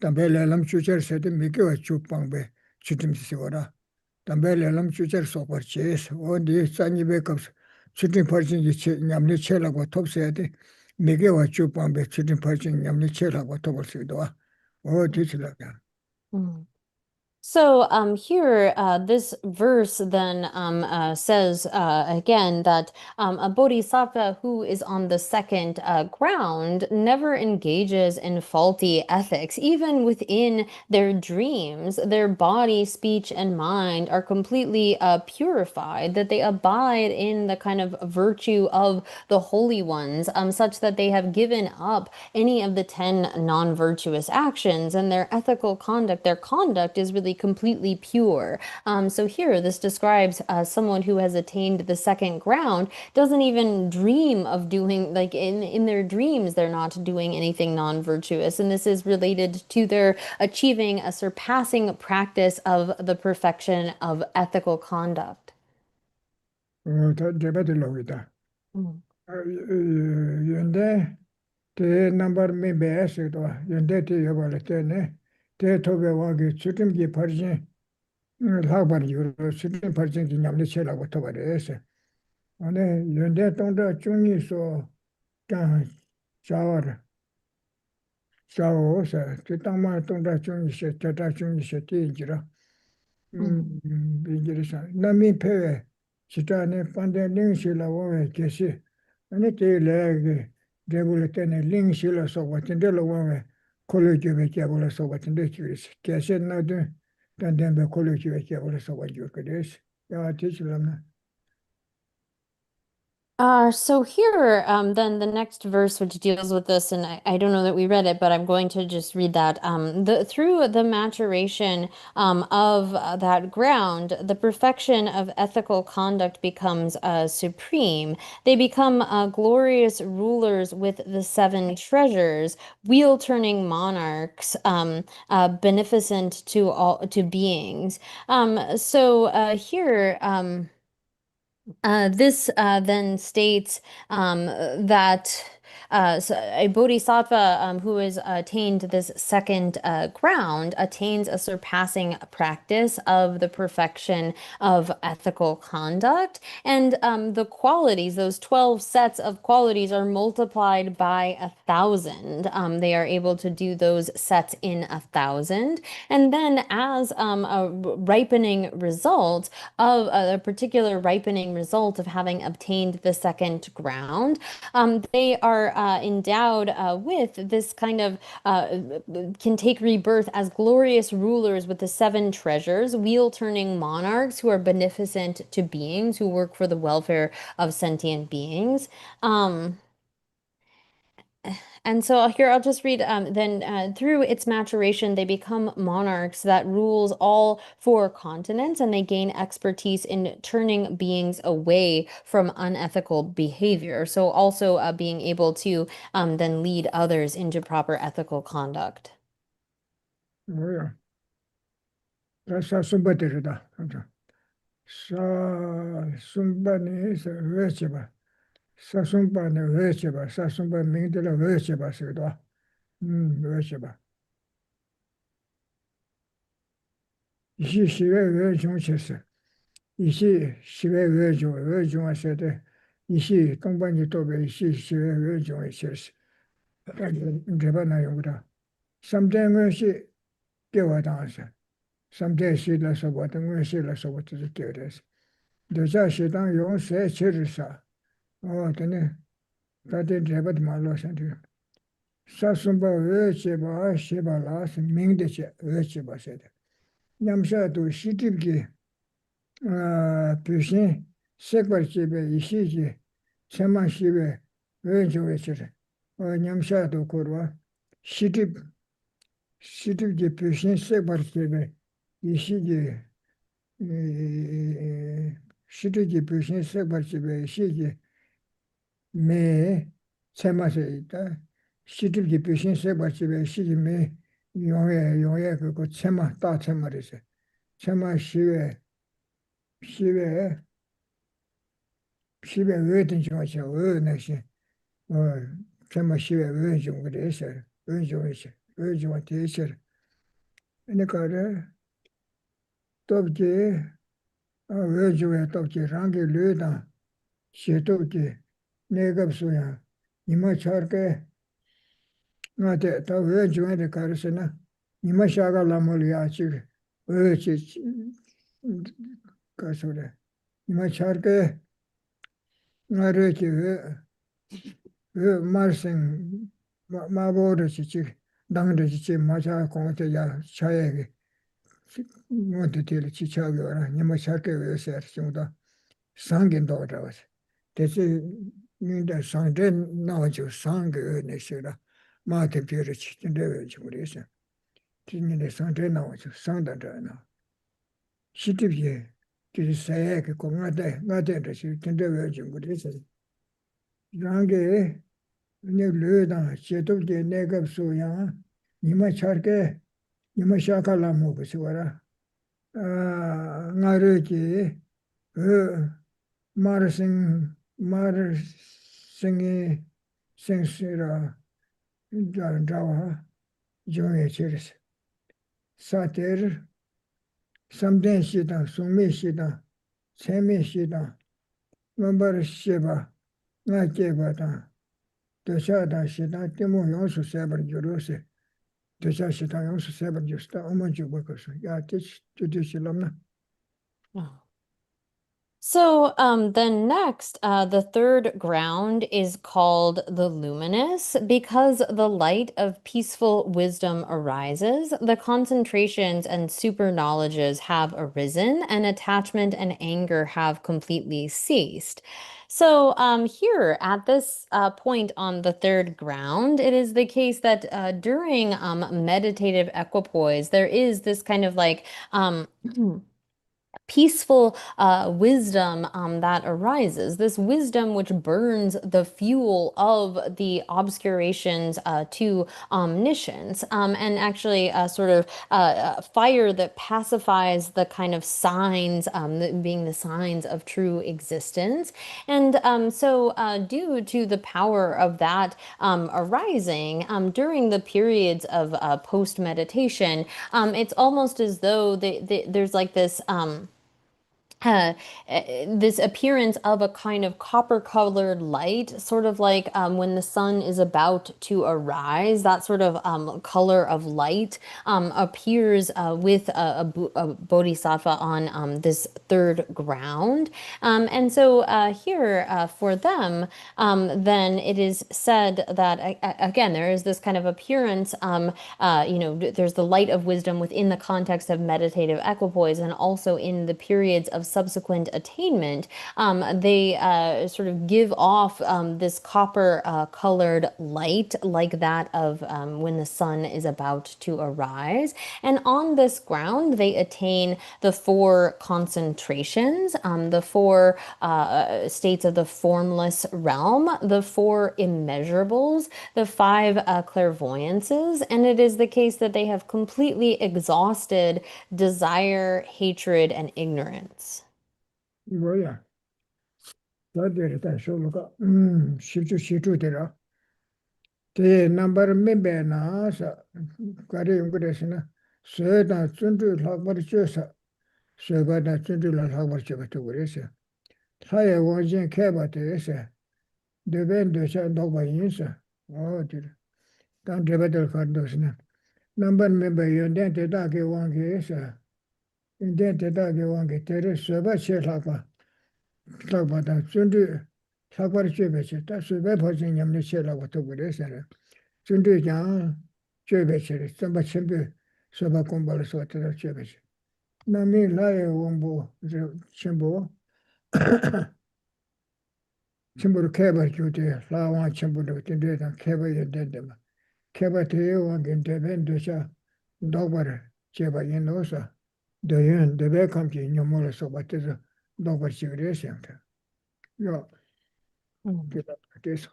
Tambe lelam chuchar sede mikiwa chupangbe chutim siwara. Tambe lelam chuchar soba chese. O di sanyi bekabs. Chutim parchin nyamni chelagwa top sede. Mikiwa chupangbe chutim parchin nyamni chelagwa topal siwara. O di chilaga. mm. So here, this verse then says again that a bodhisattva who is on the second ground never engages in faulty ethics. Even within their dreams, their body, speech, and mind are completely purified, that they abide in the kind of virtue of the holy ones, such that they have given up any of the 10 non-virtuous actions, and their ethical conduct, their conduct is really completely pure. So here, this describes someone who has attained the second ground, doesn't even dream of doing, like in their dreams, they're not doing anything non-virtuous. And this is related to their achieving a surpassing practice of the perfection of ethical conduct. Debate logita. Mm. Yunde, te number me beas to yunde te yobale tene. Te tobe wagi chutim ki parjin. Lagbar yuru chutim parjin ki nyamli chela go tobare ese. Ane yunde tonda chungi so kan chawar. Chawo sa. Te tangma tonda chungi se, tata chungi se te injira. Mm. Injira Nami pewe. Chitane pande ling shila wawe kesi. Ane te lege debule tene ling shila soba tindelo wawe kolo juwe kia bula soba tinde chuis. Kesi na du tandembe kolo juwe kia bula soba juwe Ya tichilamna. So here, then the next verse, which deals with this, and I don't know that we read it, but I'm going to just read that. Through the maturation of that ground, the perfection of ethical conduct becomes supreme. They become glorious rulers with the 7 treasures, wheel-turning monarchs, beneficent to beings. So here. This then states that So a bodhisattva who has attained this second ground attains a surpassing practice of the perfection of ethical conduct. And the qualities, those 12 sets of qualities, are multiplied by 1,000. They are able to do those sets in 1,000. And then, as a ripening result of a particular ripening result of having obtained the second ground, they are endowed with this kind of can take rebirth as glorious rulers with the 7 treasures, wheel-turning monarchs who are beneficent to beings who work for the welfare of sentient beings. And so here I'll just read, then through its maturation, they become monarchs that rules all 4 continents, and they gain expertise in turning beings away from unethical behavior. So also being able to then lead others into proper ethical conduct. 뭐야? 사 숨바들이다. 사 숨바니서 외쳐봐. 사 숨바니 외쳐봐. 사 숨바 명들어 외쳐봐. 그다. 외쳐봐. 이시 시외 외중 쳤어. 이시 시외 외중 하셔도 이시 동반이 또배 이시 시외 외중에 쳤어. 대바나 용구다. 삼대응시 깨워다서. 삼대시라서 보통 응시라서 보통 깨워서. 도자 시당 용세 치르사. 되네. 다들 제발 말로 산들. 사슴바 외치바 시바라스 명대체 외치바 세대. 냠샤도 시집기 부신 색발집에 이시지 세만시베 외조외치래. 냠샤도 고르와 시집기 부신 색발집에 이시지 시집기 부신 색발집에 이시지 매 세마세 있다. 시집기 부신 색발집에 이시지 매 용해 그거 체마 다 체마리세. 체마 시외 외든 중에서 외내시 체마 시외 외중 그래서 외중이시 외중한 대셔. 그러니까 또지 외중에 또지 랑게 르다 시도지 내가 소야 이마 차게 나한테 더 외중에 가르치나 이마 샤가 라몰이야 지금 외치 가서래 이마 차게 나르지 왜 말씀 마보르지 지금 당르지 지금 마차 공태야 차에게 모두 될 지차가 이마 차게 외서 정도 상긴도 들어서 대체 ninda sangre nawajo sangre neshira maate pire chitinde chumurisa tinine sangre nawajo sangdana shitibye kiri sayake ko ngade de chitinde chumurisa range ne leda chetobje negab soya nima charke nima shakala mo biswara ngareji Marsingi Sensira Jawa Joya Chiris Satir Samden Shida, Sumi Shida, Semi Shida, Mambar Shiba, Nakebata, Dashada Shida, Timo Yonsu Saber Jurose, Dashashita Yonsu Saber Justa, Omanju Workers, Yatich Judicialamna. So then next, the third ground is called the luminous. Because the light of peaceful wisdom arises, the concentrations and super knowledges have arisen, and attachment and anger have completely ceased. So here at this point on the third ground, it is the case that during meditative equipoise, there is this kind of like peaceful wisdom that arises, this wisdom which burns the fuel of the obscurations to omniscience, and actually sort of fire that pacifies the kind of signs, being the signs of true existence. And so due to the power of that arising during the periods of post-meditation, it's almost as though there's like this uh, this appearance of a kind of copper-colored light, sort of like when the sun is about to arise, that sort of color of light appears with a bodhisattva on this third ground. And so here for them, then it is said that, again, there is this kind of appearance, there's the light of wisdom within the context of meditative equipoise, and also in the periods of subsequent attainment, they sort of give off this copper colored light like that of when the sun is about to arise. And on this ground, they attain the four concentrations, the four states of the formless realm, the four immeasurables, the five clairvoyances, and it is the case that they have completely exhausted desire, hatred, and ignorance. 뭐야? 너들 일단 쇼로가 시주 되라. 대 넘버 멤버나서 가리 연구에서는 서다 준주 학벌 줘서 서바다 준주를 학벌 줘도 그래서 타에 원진 개바돼서 데벤도서 녹바인서 어디 단 데베들 간도스는 넘버 멤버 연대 대다게 원게서 인대 대다게 원게 데르 서바 셔라가 딱바다 준주 학벌 줘베서 다 서바 버진 냠네 셔라고 또 그래서 준주장 줘베서 선바 첨부 서바 공부를 서다 줘베서 남이 라에 원부 첨부 첨부를 개발 주제 라와 첨부를 된대다 개발이 된대마 개발 대요원 된대벤도샤 도바를 제발 넣어서 더연 대배 감기 녀모를 받아서 도바를 지그레시한테 요 그래서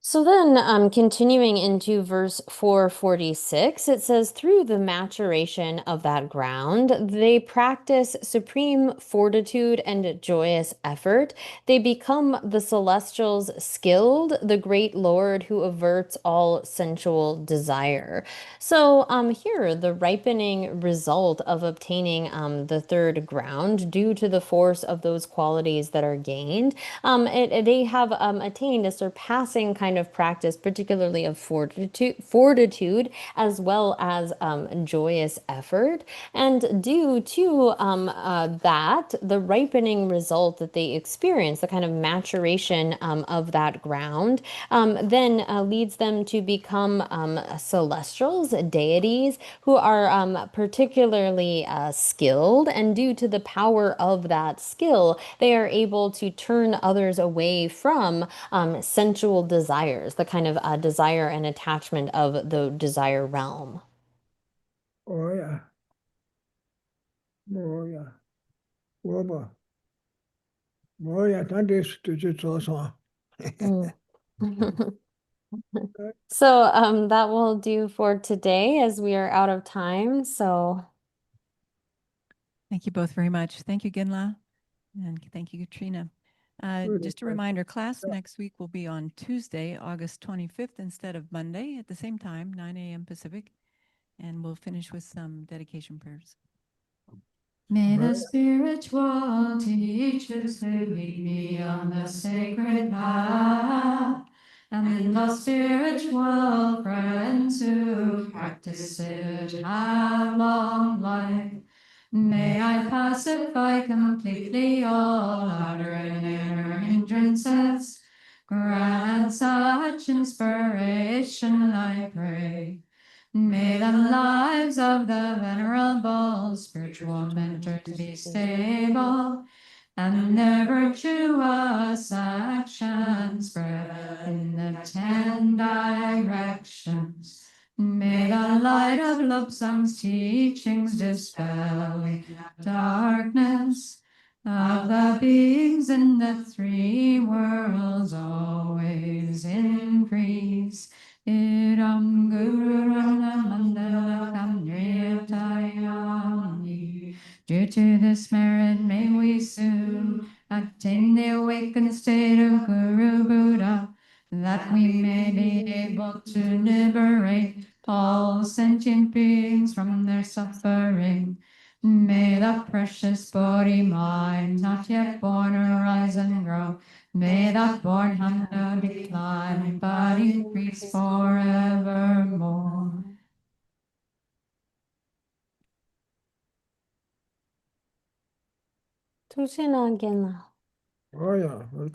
So then, continuing into verse 446, it says, through the maturation of that ground, they practice supreme fortitude and joyous effort. They become the celestials skilled, the great Lord who averts all sensual desire. So here, the ripening result of obtaining the third ground, due to the force of those qualities that are gained, they have attained a surpassing kind of practice, particularly of fortitude as well as joyous effort. And due to that, the ripening result that they experience, the kind of maturation of that ground, then leads them to become celestials, deities, who are particularly skilled. And due to the power of that skill, they are able to turn others away from sensual desires, the kind of desire and attachment of the desire realm. 뭐야 뭐야 단대 수도 줘서 Mm. So that will do for today, as we are out of time. So Thank you both very much. Thank you, Ginla, and thank you, Katrina. Just a reminder, class next week will be on Tuesday, August 25th, instead of Monday at the same time, 9 a.m. Pacific, and we'll finish with some dedication prayers. May the spiritual teachers who lead me on the sacred path, and the spiritual friends who practice it have long life. May I pacify completely all outer and inner hindrances. Grant such inspiration, I pray. May the lives of the venerable spiritual mentors be stable, and their virtuous actions spread in the 10 directions. May the light of Lobsang's teachings dispel darkness of the beings in the three worlds always increase. Idam Guru Mandala Kamriyatayami. Due to this merit, may we soon attain the awakened state of Guru Buddha, that we may be able to liberate all sentient beings from their suffering. May the precious Bodhi mind, not yet born, arise and grow. May the born have no decline, but increase forevermore. 조신하게나. 어야,